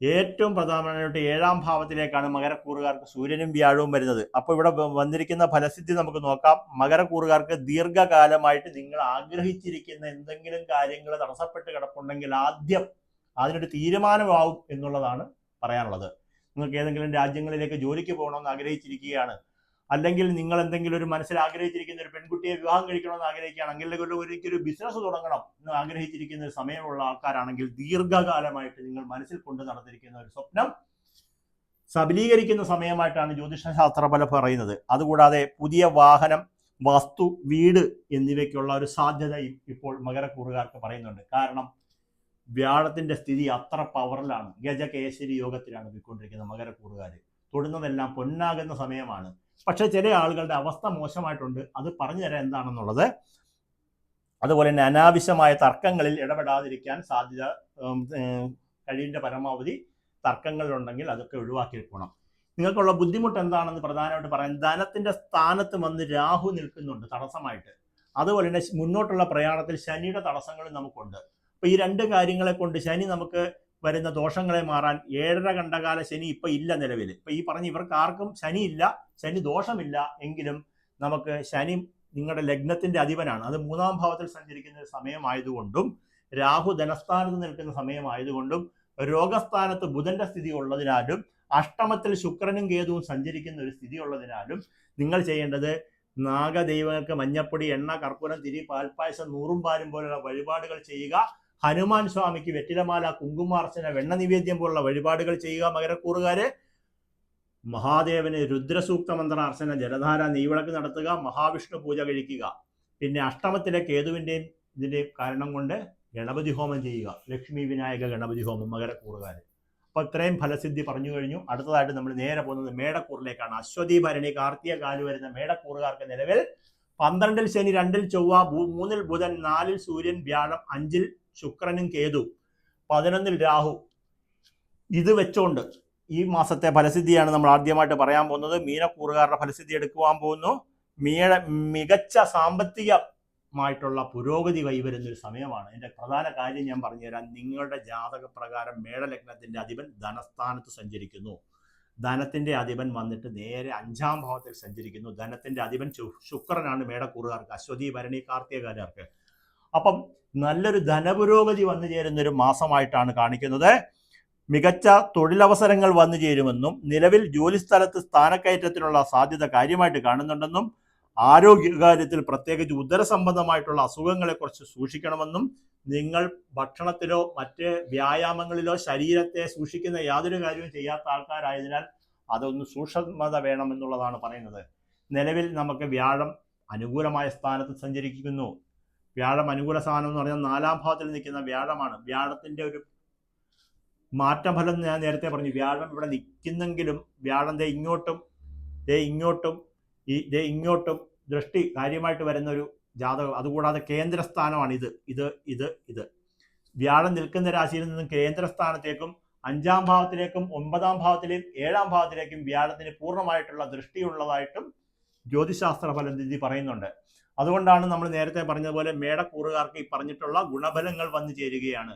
ഏറ്റവും പ്രധാനമായിട്ട് 7ാം ഭാവത്തിലേക്കാണ് മകരക്കൂറുകാർക്ക് സൂര്യനും വ്യാഴവും വരുന്നത്. അപ്പോൾ ഇവിടെ വന്നിരിക്കുന്ന ഫലസിദ്ധി നമുക്ക് നോക്കാം. മകരക്കൂറുകാർക്ക് ദീർഘകാലമായിട്ട് നിങ്ങൾ ആഗ്രഹിച്ചിരിക്കുന്ന എന്തെങ്കിലും കാര്യങ്ങൾ തടസ്സപ്പെട്ട് കിടപ്പുണ്ടെങ്കിൽ ആദ്യം അതിനൊരു തീരുമാനമാവും എന്നുള്ളതാണ് പറയാനുള്ളത്. നിങ്ങൾക്ക് ഏതെങ്കിലും രാജ്യങ്ങളിലേക്ക് ജോലിക്ക് പോകണമെന്ന് ആഗ്രഹിച്ചിരിക്കുകയാണ്, അല്ലെങ്കിൽ നിങ്ങൾ എന്തെങ്കിലും ഒരു മനസ്സിൽ ആഗ്രഹിച്ചിരിക്കുന്ന ഒരു പെൺകുട്ടിയെ വിവാഹം കഴിക്കണമെന്ന് ആഗ്രഹിക്കുകയാണെങ്കിൽ, അല്ലെങ്കിൽ ഒരിക്കലും ഒരു ബിസിനസ് തുടങ്ങണം എന്ന് ആഗ്രഹിച്ചിരിക്കുന്ന ഒരു സമയമുള്ള ആൾക്കാരാണെങ്കിൽ ദീർഘകാലമായിട്ട് നിങ്ങൾ മനസ്സിൽ കൊണ്ട് നടന്നിരിക്കുന്ന ഒരു സ്വപ്നം സബലീകരിക്കുന്ന സമയമായിട്ടാണ് ജ്യോതിഷശാസ്ത്ര ഫലം പറയുന്നത്. അതുകൂടാതെ പുതിയ വാഹനം, വസ്തു, വീട് എന്നിവയ്ക്കുള്ള ഒരു സാധ്യതയും ഇപ്പോൾ മകരക്കൂറുകാർക്ക് പറയുന്നുണ്ട്. കാരണം വ്യാഴത്തിന്റെ സ്ഥിതി അത്ര പവറിലാണ്. ഗജകേശരി യോഗത്തിലാണ് പോയിക്കൊണ്ടിരിക്കുന്നത്. മകരക്കൂറുകാർ തൊടുന്നതെല്ലാം പൊന്നാകുന്ന സമയമാണ്. പക്ഷെ ചില ആളുകളുടെ അവസ്ഥ മോശമായിട്ടുണ്ട്. അത് പറഞ്ഞു തരാൻ എന്താണെന്നുള്ളത്. അതുപോലെ തന്നെ അനാവശ്യമായ തർക്കങ്ങളിൽ ഇടപെടാതിരിക്കാൻ സാധ്യത കഴിവിൻ്റെ പരമാവധി തർക്കങ്ങളുണ്ടെങ്കിൽ അതൊക്കെ ഒഴിവാക്കിയിരിക്കണം. നിങ്ങൾക്കുള്ള ബുദ്ധിമുട്ട് എന്താണെന്ന് പ്രധാനമായിട്ട് പറയാൻ, ധനത്തിന്റെ സ്ഥാനത്ത് വന്ന് രാഹു നിൽക്കുന്നുണ്ട് തടസ്സമായിട്ട്. അതുപോലെ തന്നെ മുന്നോട്ടുള്ള പ്രയാണത്തിൽ ശനിയുടെ തടസ്സങ്ങളും നമുക്കുണ്ട്. അപ്പൊ ഈ രണ്ട് കാര്യങ്ങളെ കൊണ്ട് ശനി നമുക്ക് വരുന്ന ദോഷങ്ങളെ മാറാൻ 7.5 കണ്ടകാല ശനി ഇപ്പൊ ഇല്ല നിലവിൽ. ഇപ്പൊ ഈ പറഞ്ഞ ഇവർക്ക് ആർക്കും ശനി ഇല്ല, ശനി ദോഷമില്ല. എങ്കിലും നമുക്ക് ശനി നിങ്ങളുടെ ലഗ്നത്തിന്റെ അധിപനാണ്. അത് 3ാം ഭാവത്തിൽ സഞ്ചരിക്കുന്ന സമയമായതുകൊണ്ടും രാഹു ധനസ്ഥാനത്ത് നിൽക്കുന്ന സമയമായതുകൊണ്ടും രോഗസ്ഥാനത്ത് ബുധന്റെ സ്ഥിതി ഉള്ളതിനാലും അഷ്ടമത്തിൽ ശുക്രനും കേതുവും സഞ്ചരിക്കുന്ന ഒരു സ്ഥിതി ഉള്ളതിനാലും നിങ്ങൾ ചെയ്യേണ്ടത് നാഗദൈവങ്ങൾക്ക് മഞ്ഞപ്പൊടി, എണ്ണ, കർപ്പൂരം, തിരി, പാൽപ്പായസം, 100 പാലും പോലുള്ള വഴിപാടുകൾ ചെയ്യുക. ഹനുമാൻ സ്വാമിക്ക് വെറ്റിലമാല, കുങ്കുമാർച്ചന, വെണ്ണ നിവേദ്യം പോലുള്ള വഴിപാടുകൾ ചെയ്യുക. മകരക്കൂറുകാര് മഹാദേവന് രുദ്രസൂക്ത മന്ത്ര അർച്ചന, ജലധാര, നെയ്വിളക്ക് നടത്തുക. മഹാവിഷ്ണു പൂജ കഴിക്കുക. പിന്നെ അഷ്ടമത്തിലെ കേതുവിൻ്റെയും ഇതിൻ്റെയും കാരണം കൊണ്ട് ഗണപതി ഹോമം ചെയ്യുക. ലക്ഷ്മി വിനായക ഗണപതി ഹോമം മകരക്കൂറുകാര്. അപ്പൊ ഇത്രയും ഫലസിദ്ധി പറഞ്ഞു കഴിഞ്ഞു. അടുത്തതായിട്ട് നമ്മൾ നേരെ പോകുന്നത് മേടക്കൂറിലേക്കാണ്. അശ്വതി, ഭരണി, കാർത്തിക കാല് വരുന്ന മേടക്കൂറുകാർക്ക് നിലവിൽ 12ൽ ശനി, 2ൽ ചൊവ്വ, 3ൽ ബുധൻ, 4ൽ സൂര്യൻ, വ്യാഴം, 5ൽ ശുക്രനും കേതു, 11ൽ രാഹു. ഇത് വെച്ചുകൊണ്ട് ഈ മാസത്തെ ഫലസിദ്ധിയാണ് നമ്മൾ ആദ്യമായിട്ട് പറയാൻ പോകുന്നത്. മീനക്കൂറുകാരുടെ ഫലസിദ്ധി എടുക്കുവാൻ പോകുന്നു. മികച്ച സാമ്പത്തികമായിട്ടുള്ള പുരോഗതി കൈവരുന്ന ഒരു സമയമാണ്. എൻ്റെ പ്രധാന കാര്യം ഞാൻ പറഞ്ഞുതരാം. നിങ്ങളുടെ ജാതക പ്രകാരം മേടലഗ്നത്തിന്റെ അധിപൻ ധനസ്ഥാനത്ത് സഞ്ചരിക്കുന്നു. ധനത്തിന്റെ അധിപൻ വന്നിട്ട് നേരെ 5ാം ഭാവത്തിൽ സഞ്ചരിക്കുന്നു. ധനത്തിന്റെ അധിപൻ ശുക്രനാണ് മേടക്കൂറുകാർക്ക്, അശ്വതി, ഭരണി, കാർത്തികകാരർക്ക്. അപ്പം നല്ലൊരു ധനപുരോഗതി വന്നു ചേരുന്ന ഒരു മാസമായിട്ടാണ് കാണിക്കുന്നത്. മികച്ച തൊഴിലവസരങ്ങൾ വന്നു ചേരുമെന്നും നിലവിൽ ജോലിസ്ഥലത്ത് സ്ഥാനക്കയറ്റത്തിനുള്ള സാധ്യത കാര്യമായിട്ട് കാണുന്നുണ്ടെന്നും ആരോഗ്യകാര്യത്തിൽ പ്രത്യേകിച്ച് ഉദരസംബന്ധമായിട്ടുള്ള അസുഖങ്ങളെക്കുറിച്ച് സൂക്ഷിക്കണമെന്നും നിങ്ങൾ ഭക്ഷണത്തിലോ മറ്റ് വ്യായാമങ്ങളിലോ ശരീരത്തെ സൂക്ഷിക്കുന്ന യാതൊരു കാര്യവും ചെയ്യാത്ത ആൾക്കാരായതിനാൽ അതൊന്ന് സൂക്ഷ്മത വേണമെന്നുള്ളതാണ് പറയുന്നത്. നിലവിൽ നമുക്ക് വ്യാഴം അനുകൂലമായ സ്ഥാനത്ത് സഞ്ചരിക്കുന്നു. വ്യാഴം അനുകൂല സ്ഥാനം എന്ന് പറഞ്ഞാൽ 4ാം ഭാവത്തിൽ നിൽക്കുന്ന വ്യാഴമാണ്. വ്യാഴത്തിന്റെ ഒരു മാറ്റഫലം ഞാൻ നേരത്തെ പറഞ്ഞു. വ്യാഴം ഇവിടെ നിൽക്കുന്നെങ്കിലും വ്യാഴം ഇങ്ങോട്ടും ദൃഷ്ടി കാര്യമായിട്ട് വരുന്ന ഒരു ജാതകം. അതുകൂടാതെ കേന്ദ്രസ്ഥാനമാണ് ഇത്. വ്യാഴം നിൽക്കുന്ന രാശിയിൽ നിന്നും കേന്ദ്രസ്ഥാനത്തേക്കും 5ാം ഭാവത്തിലേക്കും 9ാം ഭാവത്തിലേക്കും 7ാം ഭാവത്തിലേക്കും വ്യാഴത്തിന് പൂർണ്ണമായിട്ടുള്ള ദൃഷ്ടിയുള്ളതായിട്ടും ജ്യോതിശാസ്ത്ര ഫലം പറയുന്നുണ്ട്. അതുകൊണ്ടാണ് നമ്മൾ നേരത്തെ പറഞ്ഞതുപോലെ മേടക്കൂറുകാർക്ക് ഈ പറഞ്ഞിട്ടുള്ള ഗുണഫലങ്ങൾ വന്നു ചേരുകയാണ്.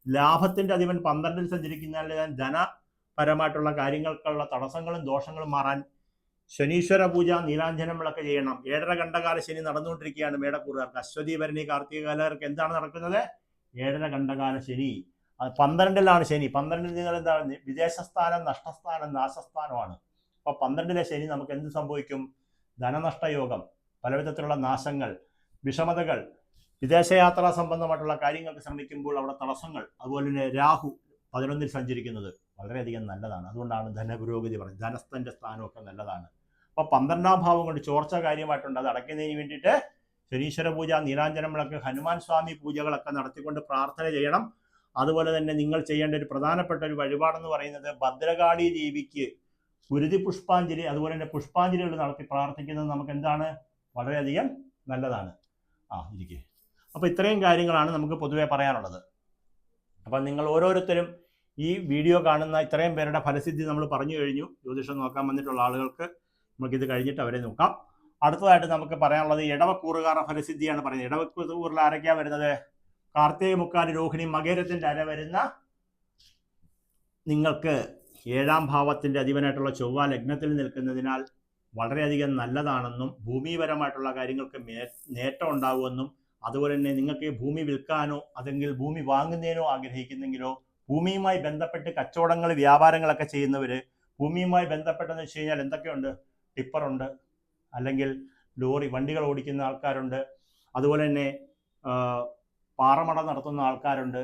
ലാഭത്തിന്റെ അധിപൻ 12-ൽ സഞ്ചരിക്കുന്നതിനാൽ ധനപരമായിട്ടുള്ള കാര്യങ്ങൾക്കുള്ള തടസ്സങ്ങളും ദോഷങ്ങളും മാറാൻ ശനീശ്വര പൂജ, നീലാഞ്ജനം വിളക്ക് ചെയ്യണം. 7.5 ഖണ്ഡകാല ശനി നടന്നുകൊണ്ടിരിക്കുകയാണ് മേടക്കൂറുകാർക്ക്. അശ്വതി, ഭരണി, കാർത്തികകാലർക്ക് എന്താണ് നടക്കുന്നത്? 7.5 ഖണ്ഡകാല ശനി. 12-ലാണ് ശനി. 12-ൽ നിങ്ങൾ എന്താണ്? വിദേശസ്ഥാനം, നഷ്ടസ്ഥാനം, നാശസ്ഥാനമാണ്. അപ്പൊ 12-ലെ ശനി നമുക്ക് എന്ത് സംഭവിക്കും? ധനനഷ്ടയോഗം, പലവിധത്തിലുള്ള നാശങ്ങൾ, വിഷമതകൾ, വിദേശയാത്രാ സംബന്ധമായിട്ടുള്ള കാര്യങ്ങൾക്ക് ശ്രമിക്കുമ്പോൾ അവിടെ തടസ്സങ്ങൾ. അതുപോലെ തന്നെ രാഹു 11-ൽ സഞ്ചരിക്കുന്നത് വളരെയധികം നല്ലതാണ്. അതുകൊണ്ടാണ് ധനപുരോഗതി പറയുന്നത്. ധനസ്ഥന്റെ സ്ഥാനമൊക്കെ നല്ലതാണ്. അപ്പൊ 12-ാം ഭാവം കൊണ്ട് ചോർച്ച കാര്യമായിട്ടുണ്ട്. അത് അടയ്ക്കുന്നതിന് വേണ്ടിയിട്ട് ശനീശ്വര പൂജ, നീലാഞ്ജനം വിളക്ക്, ഹനുമാൻ സ്വാമി പൂജകളൊക്കെ നടത്തിക്കൊണ്ട് പ്രാർത്ഥന ചെയ്യണം. അതുപോലെ തന്നെ നിങ്ങൾ ചെയ്യേണ്ട ഒരു പ്രധാനപ്പെട്ട ഒരു വഴിപാടെന്ന് പറയുന്നത് ഭദ്രകാളി ദേവിക്ക് കുരുതി പുഷ്പാഞ്ജലി, അതുപോലെ തന്നെ പുഷ്പാഞ്ജലികൾ നടത്തി പ്രാർത്ഥിക്കുന്നത് നമുക്ക് എന്താണ്? വളരെയധികം നല്ലതാണ്. ഇരിക്കെ. അപ്പൊ ഇത്രയും കാര്യങ്ങളാണ് നമുക്ക് പൊതുവെ പറയാനുള്ളത്. അപ്പൊ നിങ്ങൾ ഓരോരുത്തരും ഈ വീഡിയോ കാണുന്ന ഇത്രയും പേരുടെ ഫലസിദ്ധി നമ്മൾ പറഞ്ഞു കഴിഞ്ഞു. ജ്യോതിഷം നോക്കാൻ വന്നിട്ടുള്ള ആളുകൾക്ക് നമുക്കിത് കഴിഞ്ഞിട്ട് അവരെ നോക്കാം. അടുത്തതായിട്ട് നമുക്ക് പറയാനുള്ളത് ഇടവക്കൂറുകാരുടെ ഫലസിദ്ധിയാണ് പറയുന്നത്. ഇടവക്കൂറിൽ ആരൊക്കെയാണ് വരുന്നത്? കാർത്തിക, മുക്കാലി, രോഹിണി, മകരത്തിന്റെ അര വരുന്ന നിങ്ങൾക്ക് 7-ാം ഭാവത്തിന്റെ അധിപനായിട്ടുള്ള ചൊവ്വ ലഗ്നത്തിൽ നിൽക്കുന്നതിനാൽ വളരെയധികം നല്ലതാണെന്നും ഭൂമിപരമായിട്ടുള്ള കാര്യങ്ങൾക്ക് നേട്ടം ഉണ്ടാകുമെന്നും അതുപോലെ തന്നെ നിങ്ങൾക്ക് ഭൂമി വിൽക്കാനോ അല്ലെങ്കിൽ ഭൂമി വാങ്ങുന്നതിനോ ആഗ്രഹിക്കുന്നെങ്കിലോ ഭൂമിയുമായി ബന്ധപ്പെട്ട് കച്ചവടങ്ങൾ, വ്യാപാരങ്ങളൊക്കെ ചെയ്യുന്നവർ, ഭൂമിയുമായി ബന്ധപ്പെട്ടെന്ന് വെച്ച് കഴിഞ്ഞാൽ എന്തൊക്കെയുണ്ട്? ടിപ്പറുണ്ട്, അല്ലെങ്കിൽ ലോറി, വണ്ടികൾ ഓടിക്കുന്ന ആൾക്കാരുണ്ട്, അതുപോലെ തന്നെ പാറമട നടത്തുന്ന ആൾക്കാരുണ്ട്,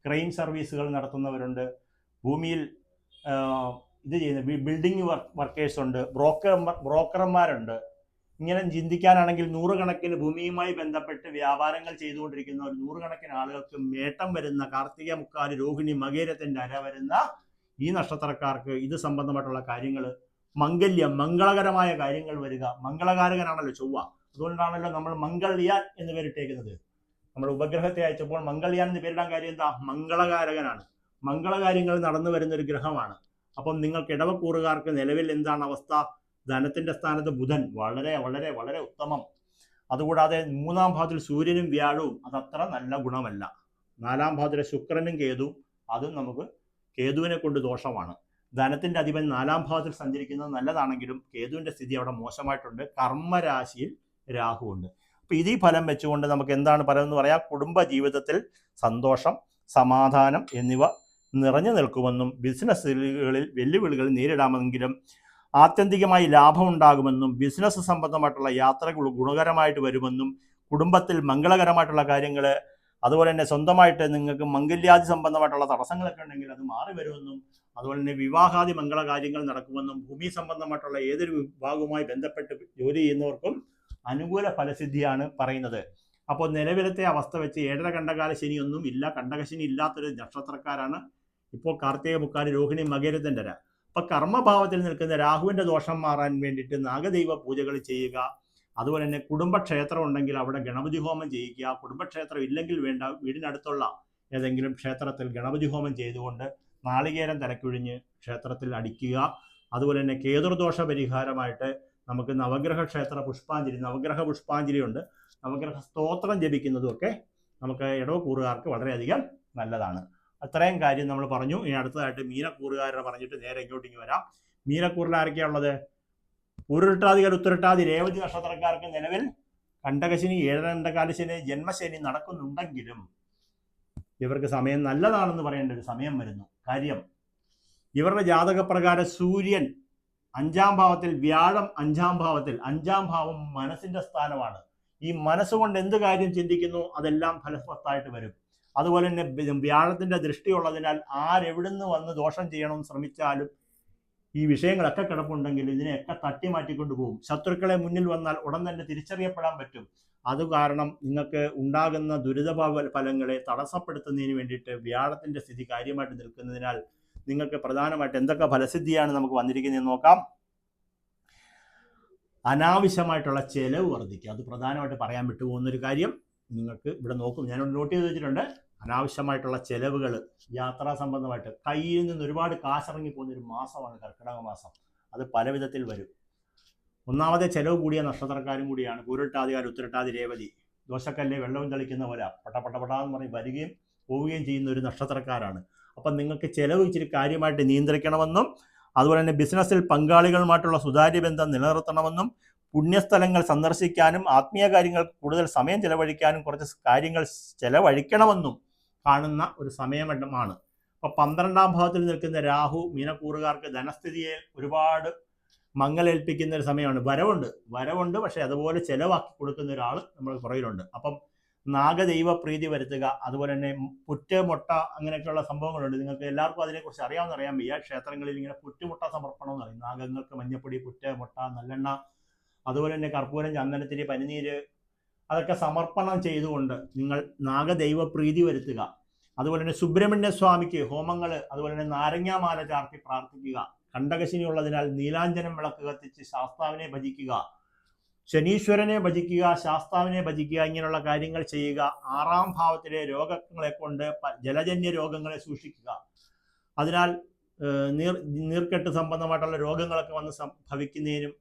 ക്രെയിൻ സർവീസുകൾ നടത്തുന്നവരുണ്ട്, ഭൂമിയിൽ ഇത് ചെയ്യുന്ന ബിൽഡിംഗ് വർക്കേഴ്സ് ഉണ്ട്, ബ്രോക്കർമാരുണ്ട്. ഇങ്ങനെ ചിന്തിക്കാനാണെങ്കിൽ 100 കണക്കിന് ഭൂമിയുമായി ബന്ധപ്പെട്ട് വ്യാപാരങ്ങൾ ചെയ്തുകൊണ്ടിരിക്കുന്ന ഒരു 100 കണക്കിന് ആളുകൾക്ക് നേട്ടം വരുന്ന കാർത്തിക, മുക്കാലി, രോഹിണി, മകേരത്തിന്റെ അര വരുന്ന ഈ നക്ഷത്രക്കാർക്ക് ഇത് സംബന്ധമായിട്ടുള്ള കാര്യങ്ങൾ, മംഗല്യം, മംഗളകരമായ കാര്യങ്ങൾ വരിക. മംഗളകാരകനാണല്ലോ ചൊവ്വ. അതുകൊണ്ടാണല്ലോ നമ്മൾ മംഗൾയാൻ എന്ന് പേരിട്ടേക്കുന്നത്. നമ്മൾ ഉപഗ്രഹത്തെ അയച്ചപ്പോൾ മംഗൾയാൻ എന്ന് പേരിടാൻ കാര്യം എന്താ? മംഗളകാരകനാണ്. മംഗളകാര്യങ്ങൾ നടന്നു വരുന്ന ഒരു ഗ്രഹമാണ്. അപ്പം നിങ്ങൾക്ക് ഇടവക്കൂറുകാർക്ക് നിലവിൽ എന്താണ് അവസ്ഥ? ധനത്തിന്റെ സ്ഥാനത്ത് ബുധൻ വളരെ വളരെ വളരെ ഉത്തമം. അതുകൂടാതെ 3-ാം ഭാവത്തിൽ സൂര്യനും വ്യാഴവും അതത്ര നല്ല ഗുണമല്ല. 4-ാം ഭാവത്തിലെ ശുക്രനും കേതുവും അതും നമുക്ക് കേതുവിനെ കൊണ്ട് ദോഷമാണ്. ധനത്തിന്റെ അധിപൻ 4-ാം ഭാവത്തിൽ സഞ്ചരിക്കുന്നത് നല്ലതാണെങ്കിലും കേതുവിന്റെ സ്ഥിതി അവിടെ മോശമായിട്ടുണ്ട്. കർമ്മരാശിയിൽ രാഹുവുണ്ട്. അപ്പൊ ഇതീ ഫലം വെച്ചുകൊണ്ട് നമുക്ക് എന്താണ് പറയുന്നത് പറയാം? കുടുംബ ജീവിതത്തിൽ സന്തോഷം, സമാധാനം എന്നിവ നിറഞ്ഞു നിൽക്കുമെന്നും ബിസിനസ്സുകളിൽ വെല്ലുവിളികൾ നേരിടാമെങ്കിലും ആത്യന്തികമായി ലാഭമുണ്ടാകുമെന്നും ബിസിനസ് സംബന്ധമായിട്ടുള്ള യാത്രകൾ ഗുണകരമായിട്ട് വരുമെന്നും കുടുംബത്തിൽ മംഗളകരമായിട്ടുള്ള കാര്യങ്ങൾ, അതുപോലെ തന്നെ സ്വന്തമായിട്ട് നിങ്ങൾക്ക് മംഗല്യാദി സംബന്ധമായിട്ടുള്ള തടസ്സങ്ങളൊക്കെ ഉണ്ടെങ്കിൽ അത് മാറി വരുമെന്നും അതുപോലെ തന്നെ വിവാഹാദി മംഗള കാര്യങ്ങൾ നടക്കുമെന്നും ഭൂമി സംബന്ധമായിട്ടുള്ള ഏതൊരു വിഭാഗവുമായി ബന്ധപ്പെട്ട് ജോലി ചെയ്യുന്നവർക്കും അനുകൂല ഫലസിദ്ധിയാണ് പറയുന്നത്. അപ്പോൾ നിലവിലത്തെ അവസ്ഥ വെച്ച് 7.5 ഖണ്ഡകാല ശനിയൊന്നും ഇല്ല. കണ്ടകശനി ഇല്ലാത്തൊരു നക്ഷത്രക്കാരാണ് ഇപ്പോൾ കാർത്തിക, മുക്കാലി, രോഹിണി, മകരത്തിന്റെ അര. അപ്പൊ കർമ്മഭാവത്തിൽ നിൽക്കുന്ന രാഹുവിന്റെ ദോഷം മാറാൻ വേണ്ടിയിട്ട് നാഗദൈവ പൂജകൾ ചെയ്യുക. അതുപോലെ തന്നെ കുടുംബക്ഷേത്രം ഉണ്ടെങ്കിൽ അവിടെ ഗണപതി ഹോമം ചെയ്യിക്കുക. കുടുംബക്ഷേത്രം ഇല്ലെങ്കിൽ വേണ്ട, വീടിനടുത്തുള്ള ഏതെങ്കിലും ക്ഷേത്രത്തിൽ ഗണപതി ഹോമം ചെയ്തുകൊണ്ട് നാളികേരം തലക്കുഴിഞ്ഞ് ക്ഷേത്രത്തിൽ അടിക്കുക. അതുപോലെ തന്നെ കേതുർദോഷ പരിഹാരമായിട്ട് നമുക്ക് നവഗ്രഹ ക്ഷേത്ര പുഷ്പാഞ്ജലി, നവഗ്രഹ പുഷ്പാഞ്ജലി ഉണ്ട്, നവഗ്രഹ സ്തോത്രം ജപിക്കുന്നതും ഒക്കെ നമുക്ക് ഇടവക്കൂറുകാർക്ക് വളരെയധികം നല്ലതാണ്. അത്രയും കാര്യം നമ്മൾ പറഞ്ഞു. ഇനി അടുത്തതായിട്ട് മീനക്കൂറുകാരെ പറഞ്ഞിട്ട് നേരെ ഇങ്ങോട്ടേക്ക് വരാം. മീനക്കൂറിൽ ആരൊക്കെയാണുള്ളത്? ഉരുട്ടാതികൾ, ഉത്തരട്ടാതി, രേവതി നക്ഷത്രക്കാർക്ക് നിലവിൽ കണ്ടകശനി, 7.5 ഖണ്ഡകാല ശനി, ജന്മശനി നടക്കുന്നുണ്ടെങ്കിലും ഇവർക്ക് സമയം നല്ലതാണെന്ന് പറയേണ്ട ഒരു സമയം വരുന്നു. കാര്യം ഇവരുടെ ജാതകപ്രകാരം സൂര്യൻ 5-ാം ഭാവത്തിൽ, വ്യാഴം 5-ാം ഭാവത്തിൽ. 5-ാം ഭാവം മനസ്സിന്റെ സ്ഥാനമാണ്. ഈ മനസ്സുകൊണ്ട് എന്ത് കാര്യം ചിന്തിക്കുന്നു അതെല്ലാം ഫലവത്തായിട്ട് വരും. അതുപോലെ തന്നെ വ്യാഴത്തിന്റെ ദൃഷ്ടിയുള്ളതിനാൽ ആരെവിടുന്ന് വന്ന് ദോഷം ചെയ്യണമെന്ന് ശ്രമിച്ചാലും ഈ വിഷയങ്ങളൊക്കെ കിടപ്പുണ്ടെങ്കിൽ ഇതിനെയൊക്കെ തട്ടി മാറ്റിക്കൊണ്ടു പോകും. ശത്രുക്കളെ മുന്നിൽ വന്നാൽ ഉടൻ തന്നെ തിരിച്ചറിയപ്പെടാൻ പറ്റും. അത് കാരണം നിങ്ങൾക്ക് ഉണ്ടാകുന്ന ദുരിതഭാവ ഫലങ്ങളെ തടസ്സപ്പെടുത്തുന്നതിന് വേണ്ടിയിട്ട് വ്യാഴത്തിന്റെ സ്ഥിതി കാര്യമായിട്ട് നിൽക്കുന്നതിനാൽ നിങ്ങൾക്ക് പ്രധാനമായിട്ട് എന്തൊക്കെ ഫലസിദ്ധിയാണ് നമുക്ക് വന്നിരിക്കുന്നതെന്ന് നോക്കാം. അനാവശ്യമായിട്ടുള്ള ചെലവ് വർദ്ധിക്കുക, അത് പ്രധാനമായിട്ട് പറയാൻ വിട്ടുപോകുന്നൊരു കാര്യം. നിങ്ങൾക്ക് ഇവിടെ നോക്കും, ഞാനിവിടെ നോട്ട് ചെയ്ത് വെച്ചിട്ടുണ്ട്. അനാവശ്യമായിട്ടുള്ള ചെലവുകൾ, യാത്രാ സംബന്ധമായിട്ട് കയ്യിൽ നിന്ന് ഒരുപാട് കാശിറങ്ങി പോകുന്നൊരു മാസമാണ് കർക്കിടക മാസം. അത് പല വിധത്തിൽ വരും. ഒന്നാമത്തെ ചെലവ് കൂടിയ നക്ഷത്രക്കാരും കൂടിയാണ് പൂരുരുട്ടാതികാർ, ഉത്തരട്ടാതി, രേവതി. ദോശക്കല്ലെ വെള്ളവും തളിക്കുന്ന പോലെ പട്ടപെട്ടാന്ന് പറഞ്ഞ് വരികയും പോവുകയും ചെയ്യുന്ന ഒരു നക്ഷത്രക്കാരാണ്. അപ്പം നിങ്ങൾക്ക് ചിലവ് ഇച്ചിരി കാര്യമായിട്ട് നിയന്ത്രിക്കണമെന്നും അതുപോലെ തന്നെ ബിസിനസ്സിൽ പങ്കാളികളുമായിട്ടുള്ള സുതാര്യ ബന്ധം നിലനിർത്തണമെന്നും പുണ്യസ്ഥലങ്ങൾ സന്ദർശിക്കാനും ആത്മീയ കാര്യങ്ങൾക്ക് കൂടുതൽ സമയം ചെലവഴിക്കാനും കുറച്ച് കാര്യങ്ങൾ ചെലവഴിക്കണമെന്നും കാണുന്ന ഒരു സമയമാണ്. അപ്പോൾ 12ാം ഭാവത്തിൽ നിൽക്കുന്ന രാഹു മീനക്കൂറുകാർക്ക് ധനസ്ഥിതിയെ ഒരുപാട് മങ്ങലേൽപ്പിക്കുന്ന ഒരു സമയമാണ്. വരവുണ്ട്, പക്ഷെ അതുപോലെ ചെലവാക്കി കൊടുക്കുന്ന ഒരാൾ നമ്മൾ പുറകിലുണ്ട്. അപ്പം നാഗദൈവ പ്രീതി വരുത്തുക, അതുപോലെ തന്നെ പുറ്റുമുട്ട അങ്ങനെയൊക്കെയുള്ള സംഭവങ്ങളുണ്ട്. നിങ്ങൾക്ക് എല്ലാവർക്കും അതിനെക്കുറിച്ച് അറിയാൻ വയ്യ. ക്ഷേത്രങ്ങളിൽ ഇങ്ങനെ പുറ്റുമുട്ട സമർപ്പണം എന്ന് പറയും. നാഗങ്ങൾക്ക് മഞ്ഞപ്പൊടി, മുട്ട, നല്ലെണ്ണ, അതുപോലെ തന്നെ കർപ്പൂരം, ചന്ദനത്തിരി, പനിനീര് അതൊക്കെ സമർപ്പണം ചെയ്തുകൊണ്ട് നിങ്ങൾ നാഗദൈവ പ്രീതി വരുത്തുക. അതുപോലെ തന്നെ സുബ്രഹ്മണ്യ സ്വാമിക്ക് ഹോമങ്ങൾ, അതുപോലെ തന്നെ നാരങ്ങാമാല ചാർത്തി പ്രാർത്ഥിക്കുക. കണ്ടകശിനി ഉള്ളതിനാൽ നീലാഞ്ജനം വിളക്ക് കത്തിച്ച് ശാസ്താവിനെ ഭജിക്കുക, ശനീശ്വരനെ ഭജിക്കുക, ശാസ്താവിനെ ഭജിക്കുക, ഇങ്ങനെയുള്ള കാര്യങ്ങൾ ചെയ്യുക. 6ാം ഭാവത്തിലെ രോഗങ്ങളെ കൊണ്ട് ജലജന്യ രോഗങ്ങളെ സൂക്ഷിക്കുക. അതിനാൽ നീർക്കെട്ട് സംബന്ധമായിട്ടുള്ള രോഗങ്ങളൊക്കെ വന്ന് ഭവിക്കുന്നതിനും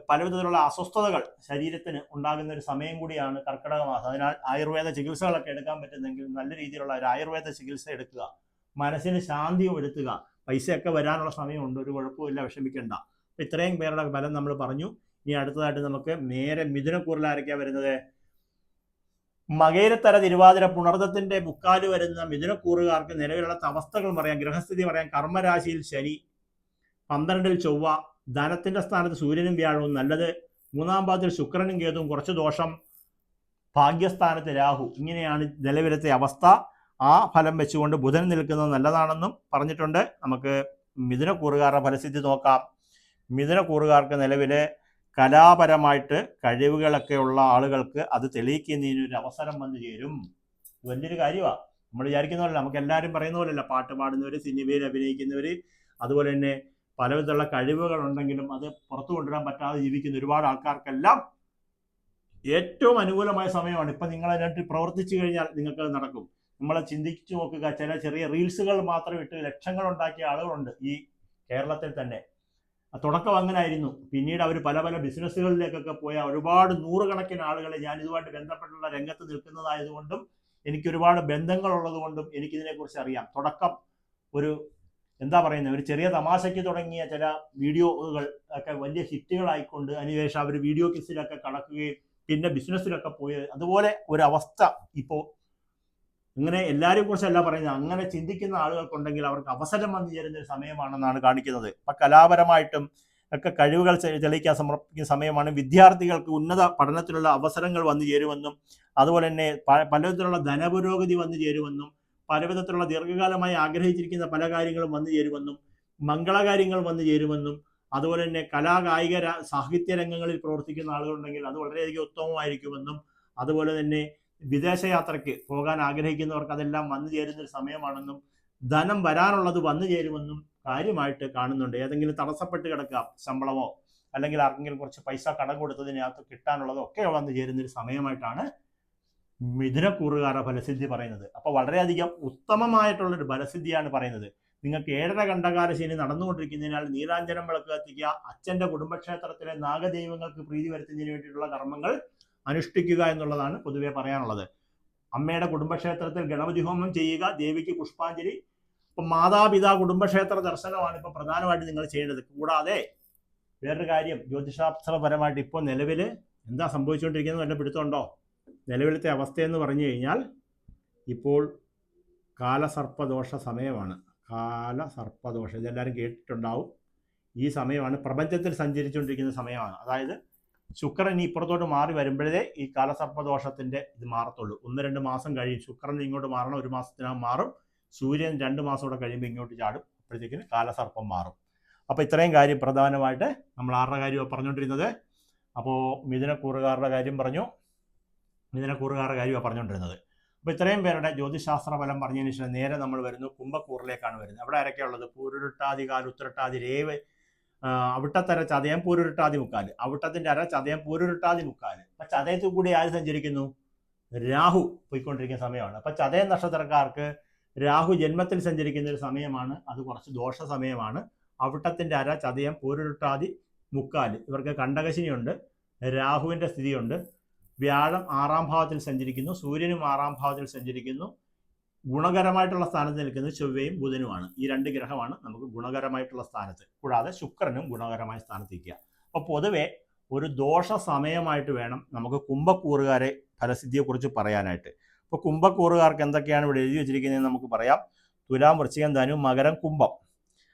പലവിധത്തിലുള്ള അസ്വസ്ഥതകൾ ശരീരത്തിന് ഉണ്ടാകുന്ന ഒരു സമയം കൂടിയാണ് കർക്കിടക മാസം. അതിനാൽ ആയുർവേദ ചികിത്സകളൊക്കെ എടുക്കാൻ പറ്റുന്നെങ്കിൽ നല്ല രീതിയിലുള്ള ഒരു ആയുർവേദ ചികിത്സ എടുക്കുക. മനസ്സിന് ശാന്തി വരുത്തുക. പൈസയൊക്കെ വരാനുള്ള സമയമുണ്ട്, ഒരു കുഴപ്പമില്ല, വിഷമിക്കേണ്ട. അപ്പം ഇത്രയും പേരുടെ ഫലം നമ്മൾ പറഞ്ഞു. ഇനി അടുത്തതായിട്ട് നമുക്ക് നേരെ മിഥുനക്കൂറിൽ ആരൊക്കെയാണ് വരുന്നത്? മകയിരത്തര, തിരുവാതിര, പുണർദത്തിന്റെ മുക്കാല് വരുന്ന മിഥുനക്കൂറുകാർക്ക് നിലവിലുള്ള അവസ്ഥകൾ പറയാം, ഗ്രഹസ്ഥിതി പറയാം. കർമ്മരാശിയിൽ ശനി, 12ൽ ചൊവ്വ, ധനത്തിന്റെ സ്ഥാനത്ത് സൂര്യനും വ്യാഴവും നല്ലത്, 3ാം ഭാവത്തിൽ ശുക്രനും കേതുവും കുറച്ച് ദോഷം, ഭാഗ്യസ്ഥാനത്ത് രാഹു. ഇങ്ങനെയാണ് നിലവിലത്തെ അവസ്ഥ. ആ ഫലം വെച്ചുകൊണ്ട് ബുധൻ നിൽക്കുന്നത് നല്ലതാണെന്നും പറഞ്ഞിട്ടുണ്ട്. നമുക്ക് മിഥുനക്കൂറുകാരുടെ ഫലസിദ്ധി നോക്കാം. മിഥുനക്കൂറുകാർക്ക് നിലവിലെ കലാപരമായിട്ട് കഴിവുകളൊക്കെ ഉള്ള ആളുകൾക്ക് അത് തെളിയിക്കുന്നതിനൊരു അവസരം വന്നു ചേരും. വലിയൊരു കാര്യമാണ്. നമ്മൾ വിചാരിക്കുന്ന പോലെ നമുക്ക് എല്ലാവരും പറയുന്ന പോലെയല്ല. പാട്ട് പാടുന്നവർ, സിനിമയിൽ അഭിനയിക്കുന്നവർ, അതുപോലെ തന്നെ പലവിധമുള്ള കഴിവുകൾ ഉണ്ടെങ്കിലും അത് പുറത്തു കൊണ്ടുവരാൻ പറ്റാതെ ജീവിക്കുന്ന ഒരുപാട് ആൾക്കാർക്കെല്ലാം ഏറ്റവും അനുകൂലമായ സമയമാണ്. ഇപ്പം നിങ്ങൾ അതിനായിട്ട് പ്രവർത്തിച്ചു കഴിഞ്ഞാൽ നിങ്ങൾക്ക് നടക്കും. നമ്മളെ ചിന്തിച്ചു നോക്കുക. ചെറിയ റീൽസുകൾ മാത്രം ഇട്ട് ലക്ഷങ്ങൾ ഉണ്ടാക്കിയ ആളുകളുണ്ട് ഈ കേരളത്തിൽ തന്നെ. തുടക്കം അങ്ങനെ ആയിരുന്നു. പിന്നീട് അവർ പല ബിസിനസ്സുകളിലേക്കൊക്കെ പോയ ഒരുപാട് നൂറുകണക്കിന് ആളുകളെ, ഞാൻ ഇതുമായിട്ട് ബന്ധപ്പെട്ടുള്ള രംഗത്ത് നിൽക്കുന്നതായതുകൊണ്ടും എനിക്ക് ഒരുപാട് ബന്ധങ്ങളുള്ളത് കൊണ്ടും എനിക്കിതിനെക്കുറിച്ച് അറിയാം. തുടക്കം ഒരു ഒരു ചെറിയ തമാശയ്ക്ക് തുടങ്ങിയ ചില വീഡിയോകൾ ഒക്കെ വലിയ ഹിറ്റുകളായിക്കൊണ്ട് അതിനുശേഷം അവർ വീഡിയോ കിസിലൊക്കെ കടക്കുകയും പിന്നെ ബിസിനസ്സിലൊക്കെ പോയി അതുപോലെ ഒരു അവസ്ഥ ഇപ്പോൾ. ഇങ്ങനെ എല്ലാവരെയും കുറിച്ചല്ല പറയുന്നത്, അങ്ങനെ ചിന്തിക്കുന്ന ആളുകൾക്കുണ്ടെങ്കിൽ അവർക്ക് അവസരം വന്നു ചേരുന്ന ഒരു സമയമാണെന്നാണ് കാണിക്കുന്നത്. അപ്പം കലാപരമായിട്ടും ഒക്കെ കഴിവുകൾ തെളിയിക്കാൻ സമർപ്പിക്കുന്ന സമയമാണ്. വിദ്യാർത്ഥികൾക്ക് ഉന്നത പഠനത്തിലുള്ള അവസരങ്ങൾ വന്നു ചേരുമെന്നും അതുപോലെ തന്നെ പലവിധത്തിലുള്ള ധനപുരോഗതി വന്നു ചേരുമെന്നും പലവിധത്തിലുള്ള ദീർഘകാലമായി ആഗ്രഹിച്ചിരിക്കുന്ന പല കാര്യങ്ങളും വന്നു ചേരുമെന്നും മംഗളകാര്യങ്ങൾ വന്നു ചേരുമെന്നും അതുപോലെ തന്നെ കലാകായിക സാഹിത്യ രംഗങ്ങളിൽ പ്രവർത്തിക്കുന്ന ആളുകളുണ്ടെങ്കിൽ അത് വളരെയധികം ഉത്തമമായിരിക്കുമെന്നും അതുപോലെ തന്നെ വിദേശയാത്രയ്ക്ക് പോകാൻ ആഗ്രഹിക്കുന്നവർക്ക് അതെല്ലാം വന്നു ചേരുന്നൊരു സമയമാണെന്നും ധനം വരാനുള്ളത് വന്നു ചേരുമെന്നും കാര്യമായിട്ട് കാണുന്നുണ്ട്. ഏതെങ്കിലും തടസ്സപ്പെട്ട് കിടക്കുക, ശമ്പളമോ അല്ലെങ്കിൽ ആർക്കെങ്കിലും കുറച്ച് പൈസ കടം കൊടുത്തതിനകത്ത് കിട്ടാനുള്ളതോ ഒക്കെ വന്നു ചേരുന്നൊരു സമയമായിട്ടാണ് മിഥുനക്കൂറുകാരുടെ ഫലസിദ്ധി പറയുന്നത്. അപ്പോൾ വളരെയധികം ഉത്തമമായിട്ടുള്ളൊരു ഫലസിദ്ധിയാണ് പറയുന്നത്. നിങ്ങൾക്ക് 7ര കണ്ടകാല ശനി നടന്നുകൊണ്ടിരിക്കുന്നതിനാൽ നീലാഞ്ജനം വിളക്ക് കത്തിക്കുക, അച്ഛൻ്റെ കുടുംബക്ഷേത്രത്തിലെ നാഗദൈവങ്ങൾക്ക് പ്രീതി വരുത്തുന്നതിന് വേണ്ടിയിട്ടുള്ള കർമ്മങ്ങൾ അനുഷ്ഠിക്കുക എന്നുള്ളതാണ് പൊതുവെ പറയാനുള്ളത്. അമ്മയുടെ കുടുംബക്ഷേത്രത്തിൽ ഗണപതി ഹോമം ചെയ്യുക, ദേവിക്ക് പുഷ്പാഞ്ജലി. ഇപ്പം മാതാപിതാ കുടുംബക്ഷേത്ര ദർശനമാണ് ഇപ്പോൾ പ്രധാനമായിട്ട് നിങ്ങൾ ചെയ്യേണ്ടത്. കൂടാതെ വേറൊരു കാര്യം, ജ്യോതിശാസ്ത്രപരമായിട്ട് ഇപ്പോൾ നിലവിൽ എന്താ സംഭവിച്ചുകൊണ്ടിരിക്കുന്നത് വല്ല പിടുത്തമുണ്ടോ? നിലവിലത്തെ അവസ്ഥയെന്ന് പറഞ്ഞു കഴിഞ്ഞാൽ ഇപ്പോൾ കാലസർപ്പദോഷ സമയമാണ്. കാലസർപ്പദോഷം ഇതെല്ലാവരും കേട്ടിട്ടുണ്ടാവും. ഈ സമയമാണ് പ്രപഞ്ചത്തിൽ സഞ്ചരിച്ചുകൊണ്ടിരിക്കുന്ന സമയമാണ്. അതായത് ശുക്രൻ ഇപ്പുറത്തോട്ട് മാറി വരുമ്പോഴേ ഈ കാലസർപ്പദോഷത്തിൻ്റെ ഇത് മാറത്തുള്ളൂ. 1-2 മാസം കഴിയും. ശുക്രൻ ഇങ്ങോട്ട് മാറണം, 1 മാസത്തിനകം മാറും. സൂര്യൻ 2 മാസം കൂടെ കഴിയുമ്പോൾ ഇങ്ങോട്ട് ചാടും. അപ്പോഴത്തേക്കിന് കാലസർപ്പം മാറും. അപ്പോൾ ഇത്രയും കാര്യം പ്രധാനമായിട്ട് നമ്മൾ ആരുടെ കാര്യമാണ് പറഞ്ഞുകൊണ്ടിരുന്നത്? അപ്പോൾ മിഥുനക്കൂറുകാരുടെ കാര്യം പറഞ്ഞു, മിഥുനക്കൂറുകാരുടെ കാര്യമാണ് പറഞ്ഞുകൊണ്ടിരുന്നത്. അപ്പോൾ ഇത്രയും പേരുടെ ജ്യോതിശാസ്ത്ര ഫലം പറഞ്ഞതിന് ശേഷം നേരെ നമ്മൾ വരുന്നു കുംഭക്കൂറിലേക്കാണ് വരുന്നത്. അവിടെ ആരൊക്കെയുള്ളത്? പൂരുരുട്ടാതി, കാലുത്തരട്ടാതി, രേവ്, അവിട്ടത്തര, ചതയം, പൂരുരുട്ടാതി, മുക്കാല്. അവിട്ടത്തിൻ്റെ അര, ചതയം, പൂരുരുട്ടാതി, മുക്കാല്. അപ്പം ചതയത്തിൽ കൂടി ആര് സഞ്ചരിക്കുന്നു? രാഹു പോയിക്കൊണ്ടിരിക്കുന്ന സമയമാണ്. അപ്പം ചതയം നക്ഷത്രക്കാർക്ക് രാഹു ജന്മത്തിൽ സഞ്ചരിക്കുന്ന ഒരു സമയമാണ്. അത് കുറച്ച് ദോഷ സമയമാണ്. അവിട്ടത്തിൻ്റെ അര, ചതയം, പൂരുരുട്ടാതി, മുക്കാല്. ഇവർക്ക് കണ്ടകശിനിയുണ്ട്, രാഹുവിൻ്റെ സ്ഥിതിയുണ്ട്. വ്യാഴം 6ാം ഭാവത്തിൽ സഞ്ചരിക്കുന്നു, സൂര്യനും 6ാം ഭാവത്തിൽ സഞ്ചരിക്കുന്നു. ഗുണകരമായിട്ടുള്ള സ്ഥാനത്ത് നിൽക്കുന്നത് ചൊവ്വയും ബുധനുമാണ്. ഈ 2 ഗ്രഹമാണ് നമുക്ക് ഗുണകരമായിട്ടുള്ള സ്ഥാനത്ത്. കൂടാതെ ശുക്രനും ഗുണകരമായ സ്ഥാനത്ത് നിൽക്കുക. അപ്പോൾ പൊതുവെ ഒരു ദോഷ സമയമായിട്ട് വേണം നമുക്ക് കുംഭക്കൂറുകാരെ ഫലസിദ്ധിയെക്കുറിച്ച് പറയാനായിട്ട്. അപ്പോൾ കുംഭക്കൂറുകാർക്ക് എന്തൊക്കെയാണ് ഇവിടെ എഴുതി വെച്ചിരിക്കുന്നതെന്ന് നമുക്ക് പറയാം. തുലാം, വൃശ്ചികം, ധനു, മകരം, കുംഭം.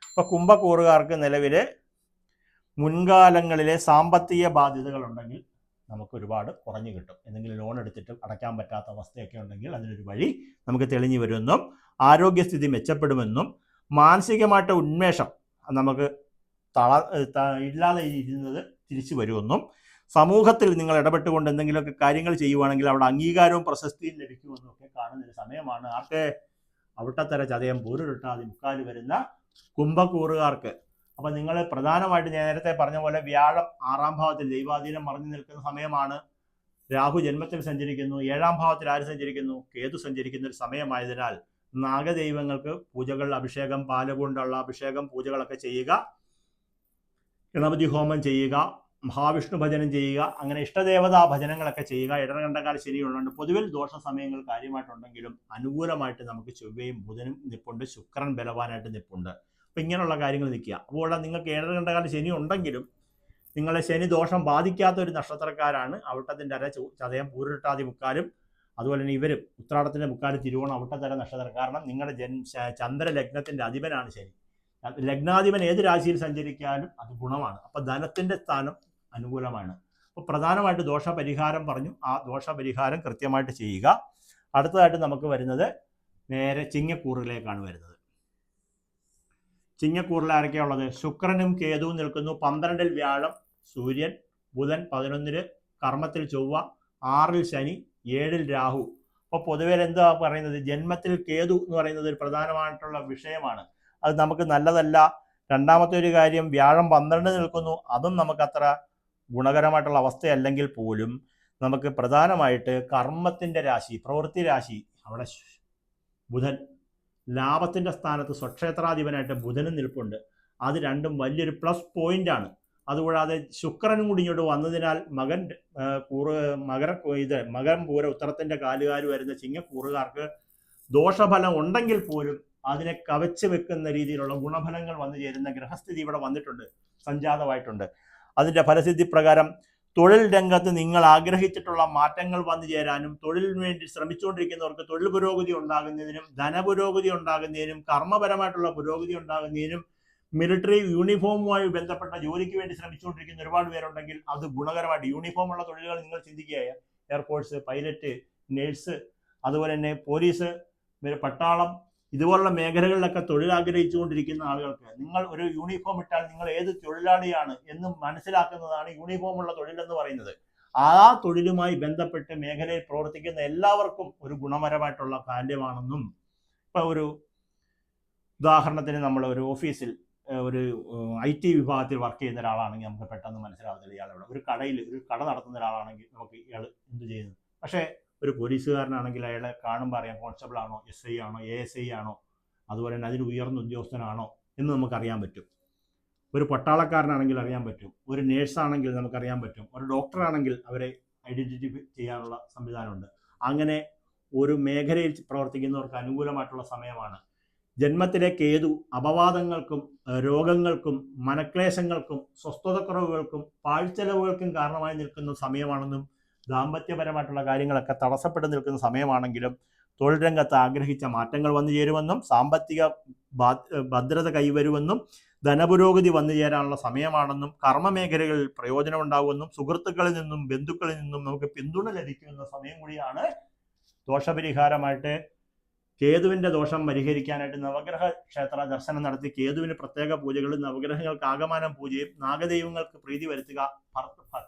അപ്പോൾ കുംഭക്കൂറുകാർക്ക് നിലവിൽ മുൻകാലങ്ങളിലെ സാമ്പത്തിക ബാധ്യതകളുണ്ടെങ്കിൽ നമുക്ക് ഒരുപാട് കുറഞ്ഞു കിട്ടും. എന്തെങ്കിലും ലോൺ എടുത്തിട്ട് അടയ്ക്കാൻ പറ്റാത്ത അവസ്ഥയൊക്കെ ഉണ്ടെങ്കിൽ അതിനൊരു വഴി നമുക്ക് തെളിഞ്ഞു വരുമെന്നും ആരോഗ്യസ്ഥിതി മെച്ചപ്പെടുമെന്നും മാനസികമായിട്ട് ഉന്മേഷം നമുക്ക് ഇല്ലാതെ ഇരുന്നത് തിരിച്ചു വരുമെന്നും സമൂഹത്തിൽ നിങ്ങൾ ഇടപെട്ടുകൊണ്ട് എന്തെങ്കിലുമൊക്കെ കാര്യങ്ങൾ ചെയ്യുവാണെങ്കിൽ അവിടെ അംഗീകാരവും പ്രശസ്തിയും ലഭിക്കുമെന്നും ഒക്കെ കാണുന്നൊരു സമയമാണ്. ആർക്ക്? അവിട്ടത്തര, ചതയം, പൂരുരുട്ടാതി, മുക്കാല് വരുന്ന കുംഭക്കൂറുകാർക്ക്. അപ്പം നിങ്ങൾ പ്രധാനമായിട്ട് നേരത്തെ പറഞ്ഞ പോലെ വ്യാഴം 6ാം ഭാവത്തിൽ ദൈവാധീനം മറഞ്ഞു നിൽക്കുന്ന സമയമാണ്. രാഹു ജന്മത്തിൽ സഞ്ചരിക്കുന്നു. 7ാം ഭാവത്തിൽ ആര് സഞ്ചരിക്കുന്നു? കേതു സഞ്ചരിക്കുന്ന ഒരു സമയമായതിനാൽ നാഗദൈവങ്ങൾക്ക് പൂജകൾ, അഭിഷേകം, പാലുകൊണ്ടുള്ള അഭിഷേകം, പൂജകളൊക്കെ ചെയ്യുക, ഗണപതി ഹോമം ചെയ്യുക, മഹാവിഷ്ണു ഭജനം ചെയ്യുക, അങ്ങനെ ഇഷ്ടദേവതാ ഭജനങ്ങളൊക്കെ ചെയ്യുക. ഇടകണ്ഠകാല ശനിയുള്ളതുകൊണ്ട് പൊതുവിൽ ദോഷ സമയങ്ങൾ കാര്യമായിട്ടുണ്ടെങ്കിലും അനുകൂലമായിട്ട് നമുക്ക് ചൊവ്വയും ബുധനും നിൽപ്പുണ്ട്, ശുക്രൻ ബലവാനായിട്ട് നിൽപ്പുണ്ട്. അപ്പം ഇങ്ങനെയുള്ള കാര്യങ്ങൾ നിൽക്കുക. അപ്പോൾ നിങ്ങൾക്ക് ഏഴരകണ്ഠകാല ശനി ഉണ്ടെങ്കിലും നിങ്ങളെ ശനി ദോഷം ബാധിക്കാത്ത ഒരു നക്ഷത്രക്കാരാണ് അവിട്ടത്തിൻ്റെ അര, ചതയം, പൂരുരുട്ടാതി, മുക്കാലും അതുപോലെ തന്നെ ഇവരും ഉത്രാടത്തിൻ്റെ മുക്കാലും, തിരുവോണം, അവിട്ടത്തര നക്ഷത്രം. കാരണം നിങ്ങളുടെ ചന്ദ്രലഗ്നത്തിൻ്റെ അധിപനാണ് ശനി. ലഗ്നാധിപൻ ഏത് രാശിയിൽ സഞ്ചരിക്കാനും അത് ഗുണമാണ്. അപ്പോൾ ധനത്തിൻ്റെ സ്ഥാനം അനുകൂലമാണ്. അപ്പോൾ പ്രധാനമായിട്ട് ദോഷപരിഹാരം പറഞ്ഞു. ആ ദോഷപരിഹാരം കൃത്യമായിട്ട് ചെയ്യുക. അടുത്തതായിട്ട് നമുക്ക് വരുന്നത് നേരെ ചിങ്ങക്കൂറിലേക്കാണ് വരുന്നത്. ചിങ്ങക്കൂറിൽ ആരൊക്കെയുള്ളത്? ശുക്രനും കേതുവും നിൽക്കുന്നു. 12ൽ വ്യാഴം, സൂര്യൻ, ബുധൻ 11ൽ, കർമ്മത്തിൽ ചൊവ്വ, 6ൽ ശനി, 7ൽ രാഹു. അപ്പോൾ പൊതുവെ എന്താ പറയുന്നത്? ജന്മത്തിൽ കേതു എന്ന് പറയുന്നത് ഒരു പ്രധാനമായിട്ടുള്ള വിഷയമാണ്. അത് നമുക്ക് നല്ലതല്ല. രണ്ടാമത്തെ ഒരു കാര്യം, വ്യാഴം 12 നിൽക്കുന്നു. അതും നമുക്കത്ര ഗുണകരമായിട്ടുള്ള അവസ്ഥയല്ലെങ്കിൽ പോലും നമുക്ക് പ്രധാനമായിട്ട് കർമ്മത്തിൻ്റെ രാശി, പ്രവൃത്തി രാശി, അവിടെ ബുധൻ ലാഭത്തിൻ്റെ സ്ഥാനത്ത് സ്വക്ഷേത്രാധിപനായിട്ട് ബുധനും നിൽപ്പുണ്ട്. അത് രണ്ടും വലിയൊരു പ്ലസ് പോയിന്റാണ്. അതുകൂടാതെ ശുക്രനും കൂടി ഇങ്ങോട്ട് വന്നതിനാൽ മകരം പൂര ഉത്തരത്തിൻ്റെ കാലുകാർ വരുന്ന ചിങ്ങക്കൂറുകാർക്ക് ദോഷഫലം ഉണ്ടെങ്കിൽ പോലും അതിനെ കവച്ച് വെക്കുന്ന രീതിയിലുള്ള ഗുണഫലങ്ങൾ വന്നു ചേരുന്ന ഗ്രഹസ്ഥിതി ഇവിടെ വന്നിട്ടുണ്ട്, സംജാതമായിട്ടുണ്ട്. അതിൻ്റെ ഫലസിദ്ധി പ്രകാരം തൊഴിൽ രംഗത്ത് നിങ്ങൾ ആഗ്രഹിച്ചിട്ടുള്ള മാറ്റങ്ങൾ വന്നു ചേരാനും തൊഴിലിന് വേണ്ടി ശ്രമിച്ചുകൊണ്ടിരിക്കുന്നവർക്ക് തൊഴിൽ പുരോഗതി ഉണ്ടാകുന്നതിനും ധനപുരോഗതി ഉണ്ടാകുന്നതിനും കർമ്മപരമായിട്ടുള്ള പുരോഗതി ഉണ്ടാകുന്നതിനും മിലിറ്ററി യൂണിഫോമുമായി ബന്ധപ്പെട്ട ജോലിക്ക് വേണ്ടി ശ്രമിച്ചുകൊണ്ടിരിക്കുന്ന ഒരുപാട് പേരുണ്ടെങ്കിൽ അത് ഗുണകരമായിട്ട് യൂണിഫോമുള്ള തൊഴിലുകൾ നിങ്ങൾ ചിന്തിക്കുക. എയർഫോഴ്സ്, പൈലറ്റ്, നേഴ്സ്, അതുപോലെ തന്നെ പോലീസ്, പട്ടാളം, ഇതുപോലുള്ള മേഖലകളിലൊക്കെ തൊഴിൽ ആഗ്രഹിച്ചുകൊണ്ടിരിക്കുന്ന ആളുകൾക്ക് നിങ്ങൾ ഒരു യൂണിഫോം ഇട്ടാൽ നിങ്ങൾ ഏത് തൊഴിലാളിയാണ് എന്ന് മനസ്സിലാക്കുന്നതാണ് യൂണിഫോമുള്ള തൊഴിലെന്ന് പറയുന്നത്. ആ തൊഴിലുമായി ബന്ധപ്പെട്ട് മേഖലയിൽ പ്രവർത്തിക്കുന്ന എല്ലാവർക്കും ഒരു ഗുണപരമായിട്ടുള്ള കാര്യമാണെന്നും, ഇപ്പം ഒരു ഉദാഹരണത്തിന് നമ്മൾ ഒരു ഓഫീസിൽ ഒരു IT വിഭാഗത്തിൽ വർക്ക് ചെയ്യുന്ന ഒരാളാണെങ്കിൽ നമുക്ക് പെട്ടെന്ന് മനസ്സിലാവത്തില്ല ഇയാളെവിടെ. ഒരു കടയിൽ ഒരു കട നടത്തുന്ന ഒരാളാണെങ്കിൽ നമുക്ക് ഇയാൾ എന്ത് ചെയ്യുന്നു. പക്ഷേ ഒരു പോലീസുകാരനാണെങ്കിൽ അയാളെ കാണുമ്പോൾ അറിയാം കോൺസ്റ്റബിൾ ആണോ, SI ആണോ, ASI ആണോ, അതുപോലെ തന്നെ അതിൽ ഉയർന്ന ഉദ്യോഗസ്ഥനാണോ എന്ന് നമുക്കറിയാൻ പറ്റും. ഒരു പട്ടാളക്കാരനാണെങ്കിൽ അറിയാൻ പറ്റും. ഒരു നേഴ്സാണെങ്കിൽ നമുക്കറിയാൻ പറ്റും. ഒരു ഡോക്ടറാണെങ്കിൽ അവരെ ഐഡൻറ്റിഫൈ ചെയ്യാനുള്ള സംവിധാനമുണ്ട്. അങ്ങനെ ഒരു മേഖലയിൽ പ്രവർത്തിക്കുന്നവർക്ക് അനുകൂലമായിട്ടുള്ള സമയമാണ്. ജന്മത്തിലെ കേതു അപവാദങ്ങൾക്കും രോഗങ്ങൾക്കും മനക്ലേശങ്ങൾക്കും സ്വസ്ഥതക്കുറവുകൾക്കും പാഴ്ചെലവുകൾക്കും കാരണമായി നിൽക്കുന്ന സമയമാണെന്നും ദാമ്പത്യപരമായിട്ടുള്ള കാര്യങ്ങളൊക്കെ തടസ്സപ്പെട്ട് നിൽക്കുന്ന സമയമാണെങ്കിലും തൊഴിൽ രംഗത്ത് ആഗ്രഹിച്ച മാറ്റങ്ങൾ വന്നു ചേരുമെന്നും സാമ്പത്തിക ഭദ്രത കൈവരുമെന്നും ധനപുരോഗതി വന്നു ചേരാനുള്ള സമയമാണെന്നും കർമ്മമേഖലകളിൽ പ്രയോജനമുണ്ടാകുമെന്നും സുഹൃത്തുക്കളിൽ നിന്നും ബന്ധുക്കളിൽ നിന്നും നമുക്ക് പിന്തുണ ലഭിക്കുന്ന സമയം കൂടിയാണ്. ദോഷപരിഹാരമായിട്ട് കേതുവിൻ്റെ ദോഷം പരിഹരിക്കാനായിട്ട് നവഗ്രഹ ക്ഷേത്ര ദർശനം നടത്തി കേതുവിന് പ്രത്യേക പൂജകളും നവഗ്രഹങ്ങൾക്ക് ആഗമനം പൂജയും നാഗദൈവങ്ങൾക്ക് പ്രീതി വരുത്തുക.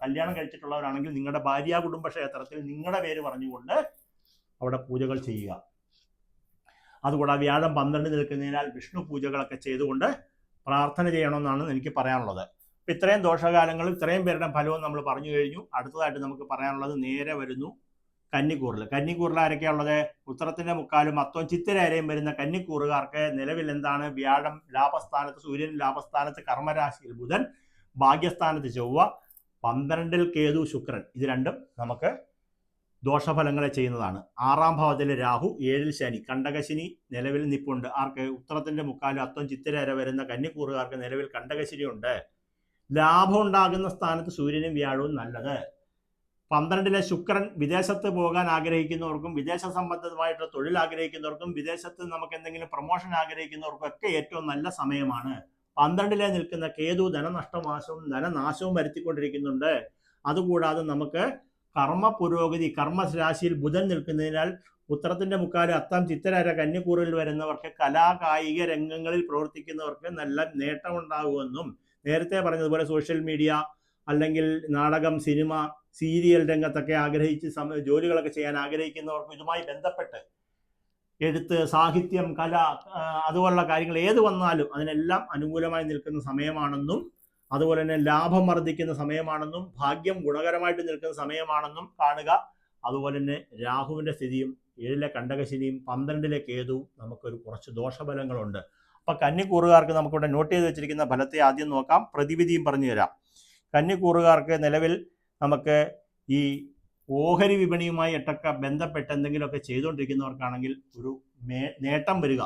കല്യാണം കഴിച്ചിട്ടുള്ളവരാണെങ്കിൽ നിങ്ങളുടെ ഭാര്യ കുടുംബ ക്ഷേത്രത്തിൽ നിങ്ങളുടെ പേര് പറഞ്ഞുകൊണ്ട് അവിടെ പൂജകൾ ചെയ്യുക. അതുകൂടാതെ വ്യാഴം 12 നിൽക്കുന്നതിനാൽ വിഷ്ണു പൂജകളൊക്കെ ചെയ്തുകൊണ്ട് പ്രാർത്ഥന ചെയ്യണമെന്നാണ് എനിക്ക് പറയാനുള്ളത്. അപ്പം ഇത്രയും ദോഷകാലങ്ങൾ ഇത്രയും പേരുടെ ഫലവും നമ്മൾ പറഞ്ഞു കഴിഞ്ഞു. അടുത്തതായിട്ട് നമുക്ക് പറയാനുള്ളത് നേരെ വരുന്നു കന്നിക്കൂറിൽ ആരൊക്കെയുള്ളത്? ഉത്തരത്തിൻ്റെ മുക്കാലും അത്തവും ചിത്തിരേരയും വരുന്ന കന്നിക്കൂറുകാർക്ക് നിലവിൽ എന്താണ്? വ്യാഴം ലാഭസ്ഥാനത്ത്, സൂര്യൻ ലാഭസ്ഥാനത്ത്, കർമ്മരാശിയിൽ ബുധൻ, ഭാഗ്യസ്ഥാനത്ത് ചൊവ്വ, 12ൽ കേതു, ശുക്രൻ. ഇത് രണ്ടും നമുക്ക് ദോഷഫലങ്ങളെ ചെയ്യുന്നതാണ്. 6ാം ഭാവത്തിലെ രാഹു, 7ൽ ശനി, കണ്ടകശനി നിലവിൽ നിപ്പുണ്ട്. ആർക്ക്? ഉത്തരത്തിന്റെ മുക്കാലും അത്തം ചിത്തിര വരുന്ന കന്നിക്കൂറുകാർക്ക് നിലവിൽ കണ്ടകശനി ഉണ്ട്. ലാഭം ഉണ്ടാകുന്ന സ്ഥാനത്ത് സൂര്യനും വ്യാഴവും നല്ലത്. 12ലെ ശുക്രൻ വിദേശത്ത് പോകാൻ ആഗ്രഹിക്കുന്നവർക്കും വിദേശ സംബന്ധമായിട്ടുള്ള തൊഴിൽ ആഗ്രഹിക്കുന്നവർക്കും വിദേശത്ത് നമുക്ക് എന്തെങ്കിലും പ്രൊമോഷൻ ആഗ്രഹിക്കുന്നവർക്കും ഒക്കെ ഏറ്റവും നല്ല സമയമാണ്. 12ലെ നിൽക്കുന്ന കേതു ധനനാശവും വരുത്തിക്കൊണ്ടിരിക്കുന്നുണ്ട്. അതുകൂടാതെ നമുക്ക് കർമ്മ പുരോഗതി, കർമ്മരാശിയിൽ ബുധൻ നിൽക്കുന്നതിനാൽ ഉത്തരത്തിന്റെ മുക്കാല് അത്തം ചിത്തിര കന്നിക്കൂറിൽ വരുന്നവർക്ക് കലാകായിക രംഗങ്ങളിൽ പ്രവർത്തിക്കുന്നവർക്ക് നല്ല നേട്ടമുണ്ടാകുമെന്നും, നേരത്തെ പറഞ്ഞതുപോലെ സോഷ്യൽ മീഡിയ അല്ലെങ്കിൽ നാടകം, സിനിമ, സീരിയൽ രംഗത്തൊക്കെ ആഗ്രഹിച്ച് ജോലികളൊക്കെ ചെയ്യാൻ ആഗ്രഹിക്കുന്നവർക്കും ഇതുമായി ബന്ധപ്പെട്ട് എഴുത്ത്, സാഹിത്യം, കല, അതുപോലുള്ള കാര്യങ്ങൾ ഏത് വന്നാലും അതിനെല്ലാം അനുകൂലമായി നിൽക്കുന്ന സമയമാണെന്നും, അതുപോലെ തന്നെ ലാഭം വർദ്ധിക്കുന്ന സമയമാണെന്നും, ഭാഗ്യം ഗുണകരമായിട്ട് നിൽക്കുന്ന സമയമാണെന്നും കാണുക. അതുപോലെ തന്നെ രാഹുവിന്റെ സ്ഥിതിയും 7ലെ കണ്ടകശനിയും 12ലെ കേതുവും നമുക്കൊരു കുറച്ച് ദോഷഫലങ്ങളുണ്ട്. അപ്പൊ കന്നിക്കൂറുകാർക്ക് നമുക്കിവിടെ നോട്ട് ചെയ്ത് വെച്ചിരിക്കുന്ന ഫലത്തെ ആദ്യം നോക്കാം, പ്രതിവിധിയും പറഞ്ഞു തരാം. കന്നിക്കൂറുകാർക്ക് നിലവിൽ നമുക്ക് ഈ ഓഹരി വിപണിയുമായി ഒട്ടൊക്കെ ബന്ധപ്പെട്ട് എന്തെങ്കിലുമൊക്കെ ചെയ്തുകൊണ്ടിരിക്കുന്നവർക്കാണെങ്കിൽ ഒരു നേട്ടം വരിക.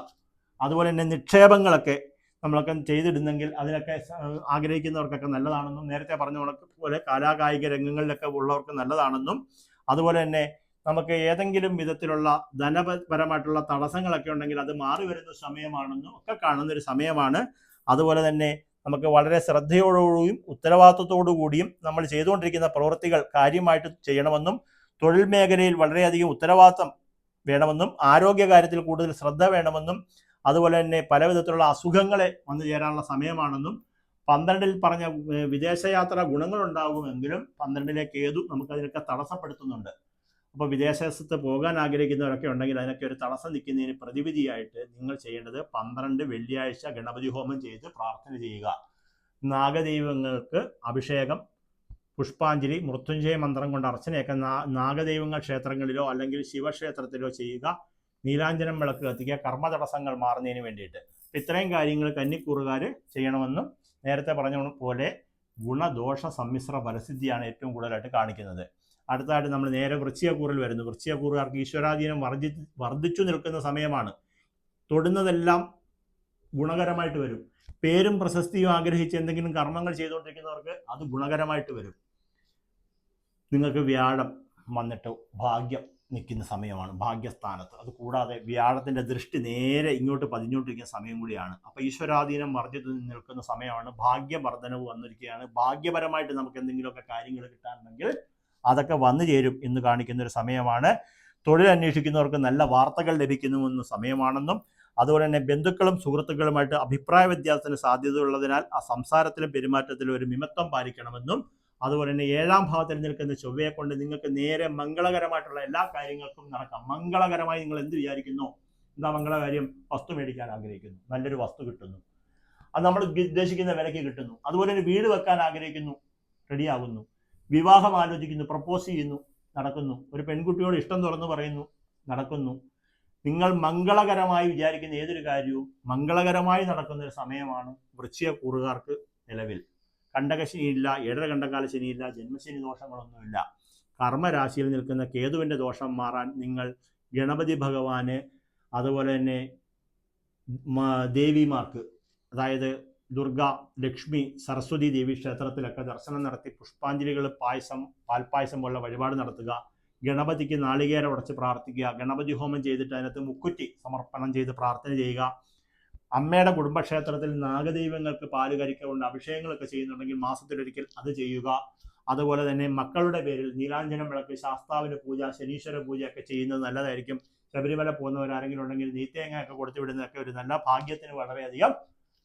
അതുപോലെ തന്നെ നിക്ഷേപങ്ങളൊക്കെ നമ്മളൊക്കെ ചെയ്തിടുന്നെങ്കിൽ അതിനൊക്കെ ആഗ്രഹിക്കുന്നവർക്കൊക്കെ നല്ലതാണെന്നും, നേരത്തെ പറഞ്ഞ പോലെ കലാകായിക രംഗങ്ങളിലൊക്കെ ഉള്ളവർക്ക് നല്ലതാണെന്നും, അതുപോലെ തന്നെ നമുക്ക് ഏതെങ്കിലും വിധത്തിലുള്ള ധനപരമായിട്ടുള്ള തടസ്സങ്ങളൊക്കെ ഉണ്ടെങ്കിൽ അത് മാറി വരുന്ന സമയമാണെന്നും ഒക്കെ കാണുന്ന ഒരു സമയമാണ്. അതുപോലെ തന്നെ നമുക്ക് വളരെ ശ്രദ്ധയോടുകൂടിയും ഉത്തരവാദിത്വത്തോടു കൂടിയും നമ്മൾ ചെയ്തുകൊണ്ടിരിക്കുന്ന പ്രവൃത്തികൾ കാര്യമായിട്ട് ചെയ്യണമെന്നും, തൊഴിൽ മേഖലയിൽ വളരെയധികം ഉത്തരവാദിത്വം വേണമെന്നും, ആരോഗ്യകാര്യത്തിൽ കൂടുതൽ ശ്രദ്ധ വേണമെന്നും, അതുപോലെ തന്നെ പല വിധത്തിലുള്ള അസുഖങ്ങളെ വന്നു ചേരാനുള്ള സമയമാണെന്നും, 12ൽ പറഞ്ഞ വിദേശയാത്ര ഗുണങ്ങളുണ്ടാകുമെങ്കിലും 12ലെ കേതു നമുക്കതിനൊക്കെ തടസ്സപ്പെടുത്തുന്നുണ്ട്. അപ്പോൾ വിദേശത്ത് പോകാൻ ആഗ്രഹിക്കുന്നവരൊക്കെ ഉണ്ടെങ്കിൽ അതിനൊക്കെ ഒരു തടസ്സം നിൽക്കുന്നതിന് പ്രതിവിധിയായിട്ട് നിങ്ങൾ ചെയ്യേണ്ടത് 12 വെള്ളിയാഴ്ച ഗണപതി ഹോമം ചെയ്ത് പ്രാർത്ഥന ചെയ്യുക. നാഗദൈവങ്ങൾക്ക് അഭിഷേകം, പുഷ്പാഞ്ജലി, മൃത്യുഞ്ജയ മന്ത്രം കൊണ്ട് അർച്ചനയൊക്കെ നാഗദൈവങ്ങൾ ക്ഷേത്രങ്ങളിലോ അല്ലെങ്കിൽ ശിവക്ഷേത്രത്തിലോ ചെയ്യുക. നീലാഞ്ജനം വിളക്ക് കത്തിക്കുക, കർമ്മ തടസ്സങ്ങൾ മാറുന്നതിന് വേണ്ടിയിട്ട്. ഇത്രയും കാര്യങ്ങൾ കന്നിക്കൂറുകാർ ചെയ്യണമെന്നും, നേരത്തെ പറഞ്ഞ പോലെ ഗുണദോഷ സമ്മിശ്ര ഫലസിദ്ധിയാണ് ഏറ്റവും കൂടുതലായിട്ട് കാണിക്കുന്നത്. അടുത്തതായിട്ട് നമ്മൾ നേരെ വൃശ്ചികക്കൂറിൽ വരുന്നു. വൃശ്ചികക്കൂറുകാർക്ക് ഈശ്വരാധീനം വർദ്ധിച്ചു നിൽക്കുന്ന സമയമാണ്. തൊടുന്നതെല്ലാം ഗുണകരമായിട്ട് വരും. പേരും പ്രശസ്തിയും ആഗ്രഹിച്ച് എന്തെങ്കിലും കർമ്മങ്ങൾ ചെയ്തുകൊണ്ടിരിക്കുന്നവർക്ക് അത് ഗുണകരമായിട്ട് വരും. നിങ്ങൾക്ക് വ്യാഴം വന്നിട്ട് ഭാഗ്യം നിൽക്കുന്ന സമയമാണ്, ഭാഗ്യസ്ഥാനത്ത്. അത് കൂടാതെ വ്യാഴത്തിന്റെ ദൃഷ്ടി നേരെ ഇങ്ങോട്ട് പതിഞ്ഞുകൊണ്ടിരിക്കുന്ന സമയം കൂടിയാണ്. അപ്പോൾ ഈശ്വരാധീനം വർദ്ധിച്ചു നിൽക്കുന്ന സമയമാണ്. ഭാഗ്യവർദ്ധനവ് വന്നിരിക്കുകയാണ്. ഭാഗ്യപരമായിട്ട് നമുക്ക് എന്തെങ്കിലുമൊക്കെ കാര്യങ്ങൾ കിട്ടാനുണ്ടെങ്കിൽ അതൊക്കെ വന്നു ചേരും എന്ന് കാണിക്കുന്ന ഒരു സമയമാണ്. തൊഴിൽ അന്വേഷിക്കുന്നവർക്ക് നല്ല വാർത്തകൾ ലഭിക്കുന്നുവെന്ന സമയമാണെന്നും, അതുപോലെ തന്നെ ബന്ധുക്കളും സുഹൃത്തുക്കളുമായിട്ട് അഭിപ്രായ വ്യത്യാസത്തിന് സാധ്യതയുള്ളതിനാൽ ആ സംസാരത്തിലും പെരുമാറ്റത്തിലും ഒരു മിതത്വം പാലിക്കണമെന്നും, അതുപോലെ തന്നെ 7ാം ഭാവത്തിൽ നിൽക്കുന്ന ചൊവ്വയെ കൊണ്ട് നിങ്ങൾക്ക് നേരെ മംഗളകരമായിട്ടുള്ള എല്ലാ കാര്യങ്ങൾക്കും നടക്കാം. മംഗളകരമായി നിങ്ങൾ എന്ത് വിചാരിക്കുന്നു? എന്താ മംഗളകാര്യം? വസ്തു മേടിക്കാൻ ആഗ്രഹിക്കുന്നു, നല്ലൊരു വസ്തു കിട്ടുന്നു, അത് നമ്മൾ ഉദ്ദേശിക്കുന്ന വിലയ്ക്ക് കിട്ടുന്നു. അതുപോലെ തന്നെ വീട് വെക്കാൻ ആഗ്രഹിക്കുന്നു, റെഡിയാകുന്നു. വിവാഹം ആലോചിക്കുന്നു, പ്രപ്പോസ് ചെയ്യുന്നു, നടക്കുന്നു. ഒരു പെൺകുട്ടിയോട് ഇഷ്ടം തുറന്നു പറയുന്നു, നടക്കുന്നു. നിങ്ങൾ മംഗളകരമായി വിചാരിക്കുന്ന ഏതൊരു കാര്യവും മംഗളകരമായി നടക്കുന്ന ഒരു സമയമാണ് വൃശ്ചികക്കൂറുകാർക്ക് നിലവിൽ. കണ്ടകശനിയില്ല, 7ര കണ്ടകാല ശനിയില്ല, ജന്മശനി ദോഷങ്ങളൊന്നുമില്ല. കർമ്മരാശിയിൽ നിൽക്കുന്ന കേതുവിൻ്റെ ദോഷം മാറാൻ നിങ്ങൾ ഗണപതി ഭഗവാന്, അതുപോലെ തന്നെ ദേവിമാർക്ക്, അതായത് ദുർഗ, ലക്ഷ്മി, സരസ്വതി ദേവി ക്ഷേത്രത്തിലൊക്കെ ദർശനം നടത്തി പുഷ്പാഞ്ജലികൾ, പായസം, പാൽപ്പായസം പോലുള്ള വഴിപാട് നടത്തുക. ഗണപതിക്ക് നാളികേരം ഉടച്ച് പ്രാർത്ഥിക്കുക. ഗണപതി ഹോമം ചെയ്തിട്ട് അതിനകത്ത് മുക്കുറ്റി സമർപ്പണം ചെയ്ത് പ്രാർത്ഥന ചെയ്യുക. അമ്മയുടെ കുടുംബക്ഷേത്രത്തിൽ നാഗദൈവങ്ങൾക്ക് പാല് കരിക്ക കൊണ്ട് അഭിഷേകങ്ങളൊക്കെ ചെയ്യുന്നുണ്ടെങ്കിൽ മാസത്തിലൊരിക്കൽ അത് ചെയ്യുക. അതുപോലെ തന്നെ മക്കളുടെ പേരിൽ നീലാഞ്ജനം വിളക്ക്, ശാസ്താവിന് പൂജ, ശനീശ്വര പൂജയൊക്കെ ചെയ്യുന്നത് നല്ലതായിരിക്കും. ശബരിമല പോകുന്നവരാരെങ്കിലും ഉണ്ടെങ്കിൽ നീത്തേങ്ങയൊക്കെ കൊടുത്തു വിടുന്നതൊക്കെ ഒരു നല്ല ഭാഗ്യത്തിന് വളരെയധികം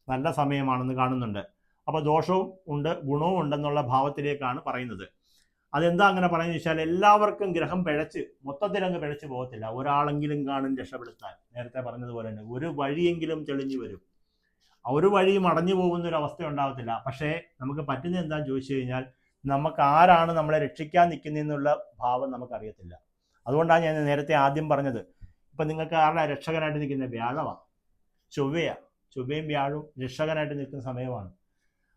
നല്ല സമയമാണെന്ന് കാണുന്നുണ്ട്. അപ്പോൾ ദോഷവും ഉണ്ട്, ഗുണവും ഉണ്ടെന്നുള്ള ഭാവത്തിലേക്കാണ് പറയുന്നത്. അതെന്താ അങ്ങനെ പറയുന്നത് വെച്ചാൽ, എല്ലാവർക്കും ഗ്രഹം മൊത്തത്തിലങ്ങ് പിഴച്ചു പോകത്തില്ല. ഒരാളെങ്കിലും കാണും രക്ഷപ്പെടുത്താൻ. നേരത്തെ പറഞ്ഞതുപോലെ തന്നെ ഒരു വഴിയെങ്കിലും തെളിഞ്ഞു വരും. ഒരു വഴിയും അടഞ്ഞു പോകുന്ന ഒരു അവസ്ഥ ഉണ്ടാകത്തില്ല. പക്ഷേ നമുക്ക് പറ്റുന്നത് എന്താണെന്ന് ചോദിച്ചു കഴിഞ്ഞാൽ, നമുക്ക് ആരാണ് നമ്മളെ രക്ഷിക്കാൻ നിൽക്കുന്നതെന്നുള്ള ഭാവം നമുക്കറിയത്തില്ല. അതുകൊണ്ടാണ് ഞാൻ നേരത്തെ ആദ്യം പറഞ്ഞത്, ഇപ്പം നിങ്ങൾക്ക് ആരുടെ രക്ഷകനായിട്ട് നിൽക്കുന്ന വ്യാഴമാണ്, ചൊവ്വയും വ്യാഴവും രക്ഷകനായിട്ട് നിൽക്കുന്ന സമയമാണ്.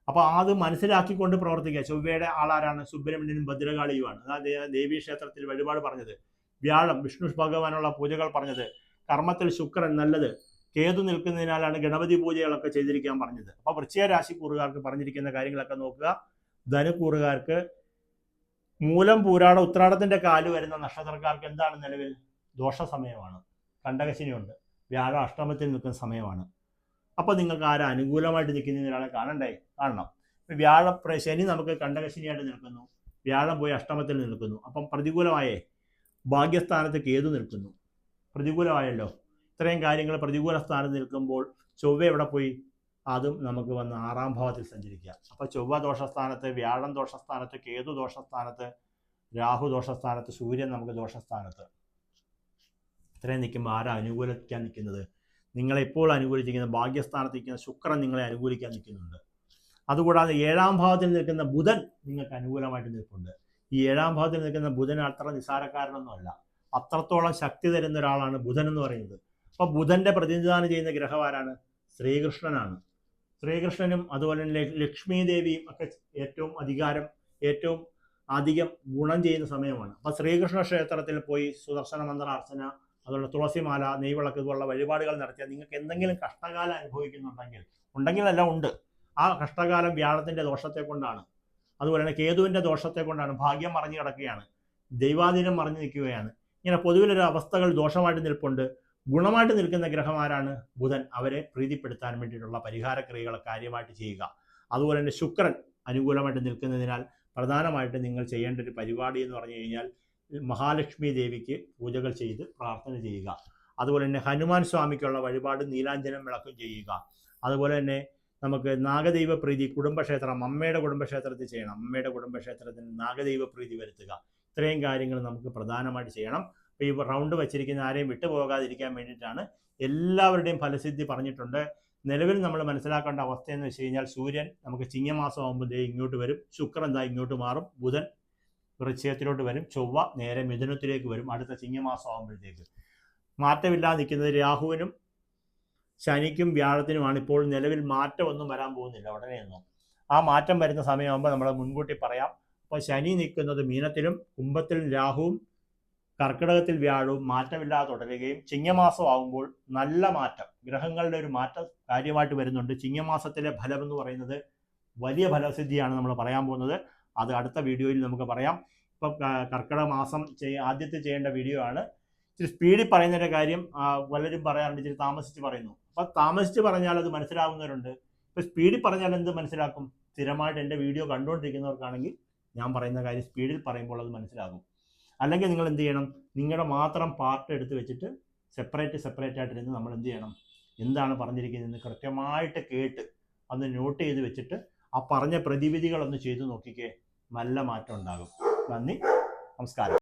അപ്പോൾ അത് മനസ്സിലാക്കിക്കൊണ്ട് പ്രവർത്തിക്കുക. ചൊവ്വയുടെ ആളാരാണ്? സുബ്രഹ്മണ്യനും ഭദ്രകാളിയുമാണ്. അതാ ദേവീ ക്ഷേത്രത്തിൽ വഴിപാട് പറഞ്ഞത്. വ്യാഴം വിഷ്ണു ഭഗവാനുള്ള പൂജകൾ പറഞ്ഞത്. കർമ്മത്തിൽ ശുക്രൻ നല്ലത്. കേതു നിൽക്കുന്നതിനാലാണ് ഗണപതി പൂജകളൊക്കെ ചെയ്തിരിക്കാൻ പറഞ്ഞത്. അപ്പോൾ വൃശ്ചിക രാശിക്കൂറുകാർക്ക് പറഞ്ഞിരിക്കുന്ന കാര്യങ്ങളൊക്കെ നോക്കുക. ധനുക്കൂറുകാർക്ക് മൂലം പൂരാട ഉത്രാടത്തിന്റെ കാല് വരുന്ന നക്ഷത്രക്കാർക്ക് എന്താണ് നിലവിൽ? ദോഷ സമയമാണ്. കണ്ടകശനിയുണ്ട്. വ്യാഴം അഷ്ടമത്തിൽ നിൽക്കുന്ന സമയമാണ്. അപ്പോൾ നിങ്ങൾക്ക് ആരാ അനുകൂലമായിട്ട് നിൽക്കുന്ന ഒരാളെ കാണണം. ശനി നമുക്ക് കണ്ടകശനിയായിട്ട് നിൽക്കുന്നു. വ്യാഴം പോയി അഷ്ടമത്തിൽ നിൽക്കുന്നു. അപ്പം പ്രതികൂലമായേ. ഭാഗ്യസ്ഥാനത്ത് കേതു നിൽക്കുന്നു. പ്രതികൂലമായല്ലോ. ഇത്രയും കാര്യങ്ങൾ പ്രതികൂല സ്ഥാനത്ത് നിൽക്കുമ്പോൾ ചൊവ്വ എവിടെ പോയി? അതും നമുക്ക് വന്ന് 6ാം ഭാവത്തിൽ സഞ്ചരിക്കുക. അപ്പോൾ ചൊവ്വ ദോഷസ്ഥാനത്ത്, വ്യാഴം ദോഷസ്ഥാനത്ത്, കേതു ദോഷസ്ഥാനത്ത്, രാഹു ദോഷസ്ഥാനത്ത്, സൂര്യൻ നമുക്ക് ദോഷസ്ഥാനത്ത്. ഇത്രയും നിൽക്കുമ്പോൾ ആരാ അനുകൂലിക്കാൻ നിൽക്കുന്നത്? നിങ്ങളെപ്പോൾ അനുകൂലിച്ചിരിക്കുന്ന ഭാഗ്യസ്ഥാനത്ത് നിൽക്കുന്ന ശുക്രൻ നിങ്ങളെ അനുകൂലിക്കാൻ നിൽക്കുന്നുണ്ട്. അതുകൂടാതെ 7ാം ഭാവത്തിൽ നിൽക്കുന്ന ബുധൻ നിങ്ങൾക്ക് അനുകൂലമായിട്ട് നിൽപ്പുണ്ട്. ഈ 7ാം ഭാവത്തിൽ നിൽക്കുന്ന ബുധൻ അത്ര നിസ്സാരക്കാരനൊന്നുമല്ല. അത്രത്തോളം ശക്തി തരുന്ന ഒരാളാണ് ബുധൻ എന്ന് പറയുന്നത്. അപ്പോൾ ബുധന്റെ പ്രതിനിധാനം ചെയ്യുന്ന ഗ്രഹം ആരാണ്? ശ്രീകൃഷ്ണനാണ്. ശ്രീകൃഷ്ണനും അതുപോലെ തന്നെ ലക്ഷ്മി ദേവിയും ഒക്കെ ഏറ്റവും അധികം ഗുണം ചെയ്യുന്ന സമയമാണ്. അപ്പോൾ ശ്രീകൃഷ്ണ ക്ഷേത്രത്തിൽ പോയി സുദർശന മന്ത്രാർച്ചന, അതുപോലെ തുളസിമാല, നെയ്വിളക്ക് ഇതുപോലുള്ള വഴിപാടുകൾ നടത്തിയാൽ നിങ്ങൾക്ക് എന്തെങ്കിലും കഷ്ടകാലം ഉണ്ടെങ്കിലല്ല ഉണ്ട്. ആ കഷ്ടകാലം വ്യാഴത്തിന്റെ ദോഷത്തെ കൊണ്ടാണ്. അതുപോലെ തന്നെ കേതുവിന്റെ ദോഷത്തെ കൊണ്ടാണ്. ഭാഗ്യം മറിഞ്ഞു കിടക്കുകയാണ്. ദൈവാധീനം മറിഞ്ഞു നിൽക്കുകയാണ്. ഇങ്ങനെ പൊതുവിലൊരു അവസ്ഥകൾ ദോഷമായിട്ട് നിൽപ്പുണ്ട്. ഗുണമായിട്ട് നിൽക്കുന്ന ഗ്രഹം ആരാണ്? ബുധൻ. അവരെ പ്രീതിപ്പെടുത്താൻ വേണ്ടിയിട്ടുള്ള പരിഹാര ക്രിയകൾ കാര്യമായിട്ട് ചെയ്യുക. അതുപോലെ തന്നെ ശുക്രൻ അനുകൂലമായിട്ട് നിൽക്കുന്നതിനാൽ പ്രധാനമായിട്ട് നിങ്ങൾ ചെയ്യേണ്ട ഒരു പരിപാടി എന്ന് പറഞ്ഞു കഴിഞ്ഞാൽ മഹാലക്ഷ്മി ദേവിക്ക് പൂജകൾ ചെയ്ത് പ്രാർത്ഥന ചെയ്യുക. അതുപോലെ തന്നെ ഹനുമാൻ സ്വാമിക്കുള്ള വഴിപാട് നീലാഞ്ജനം വിളക്കും ചെയ്യുക. അതുപോലെ തന്നെ നമുക്ക് നാഗദൈവ പ്രീതി കുടുംബക്ഷേത്രം, അമ്മയുടെ കുടുംബക്ഷേത്രത്തിൽ ചെയ്യണം. അമ്മയുടെ കുടുംബക്ഷേത്രത്തിന് നാഗദൈവ പ്രീതി വരുത്തുക. ഇത്രയും കാര്യങ്ങൾ നമുക്ക് പ്രധാനമായിട്ട് ചെയ്യണം. അപ്പോൾ ഈ റൗണ്ട് വെച്ചിരിക്കുന്ന ആരെയും വിട്ടുപോകാതിരിക്കാൻ വേണ്ടിയിട്ടാണ്. എല്ലാവരുടെയും ഫലസിദ്ധി പറഞ്ഞിട്ടുണ്ട്. നിലവിൽ നമ്മൾ മനസ്സിലാക്കേണ്ട അവസ്ഥയെന്ന് വെച്ച് കഴിഞ്ഞാൽ സൂര്യൻ നമുക്ക് ചിങ്ങമാസം ആകുമ്പോൾ ഇങ്ങോട്ട് വരും. ശുക്രൻ ഇങ്ങോട്ട് മാറും. ബുധൻ വൃശ്ചികത്തിലോട്ട് വരും. ചൊവ്വ നേരെ മിഥുനത്തിലേക്ക് വരും അടുത്ത ചിങ്ങമാസം ആകുമ്പോഴത്തേക്ക്. മാറ്റമില്ലാതെ നിൽക്കുന്നത് രാഹുവിനും ശനിക്കും വ്യാഴത്തിനുമാണ്. ഇപ്പോൾ നിലവിൽ മാറ്റമൊന്നും വരാൻ പോകുന്നില്ല ഉടനെയൊന്നും. ആ മാറ്റം വരുന്ന സമയമാകുമ്പോൾ നമ്മൾ മുൻകൂട്ടി പറയാം. അപ്പോൾ ശനി നിൽക്കുന്നത് മീനത്തിലും, കുംഭത്തിൽ രാഹുവും, കർക്കിടകത്തിൽ വ്യാഴവും മാറ്റമില്ലാതെ തുടരുകയും ചിങ്ങമാസം ആകുമ്പോൾ നല്ല മാറ്റം, ഗ്രഹങ്ങളുടെ ഒരു മാറ്റം കാര്യമായിട്ട് വരുന്നുണ്ട്. ചിങ്ങമാസത്തിലെ ഫലം എന്ന് പറയുന്നത് വലിയ ഫലസിദ്ധിയാണ് നമ്മൾ പറയാൻ പോകുന്നത്. അത് അടുത്ത വീഡിയോയിൽ നമുക്ക് പറയാം. ഇപ്പം കർക്കിടക മാസം ആദ്യത്തെ ചെയ്യേണ്ട വീഡിയോ ആണ്. ഇച്ചിരി സ്പീഡിൽ പറയുന്നതിൻ്റെ കാര്യം പലരും പറയാറുണ്ട്, ഇച്ചിരി താമസിച്ച് പറയുന്നു. അപ്പം താമസിച്ച് പറഞ്ഞാൽ അത് മനസ്സിലാവുന്നവരുണ്ട്. ഇപ്പം സ്പീഡിൽ പറഞ്ഞാൽ എന്ത് മനസ്സിലാക്കും? സ്ഥിരമായിട്ട് എൻ്റെ വീഡിയോ കണ്ടുകൊണ്ടിരിക്കുന്നവർക്കാണെങ്കിൽ ഞാൻ പറയുന്ന കാര്യം സ്പീഡിൽ പറയുമ്പോൾ അത് മനസ്സിലാകും. അല്ലെങ്കിൽ നിങ്ങൾ എന്ത് ചെയ്യണം? നിങ്ങളുടെ മാത്രം പാർട്ട് എടുത്ത് വെച്ചിട്ട് സെപ്പറേറ്റ് ആയിട്ടിരുന്ന് നമ്മൾ എന്ത് ചെയ്യണം? എന്താണ് പറഞ്ഞിരിക്കുന്നതെന്ന് കൃത്യമായിട്ട് കേട്ട് അന്ന് നോട്ട് ചെയ്ത് വെച്ചിട്ട് ആ പറഞ്ഞ പ്രതിവിധികളൊന്ന് ചെയ്തു നോക്കിക്കേ, നല്ല മാറ്റം ഉണ്ടാകും. നന്ദി, നമസ്കാരം.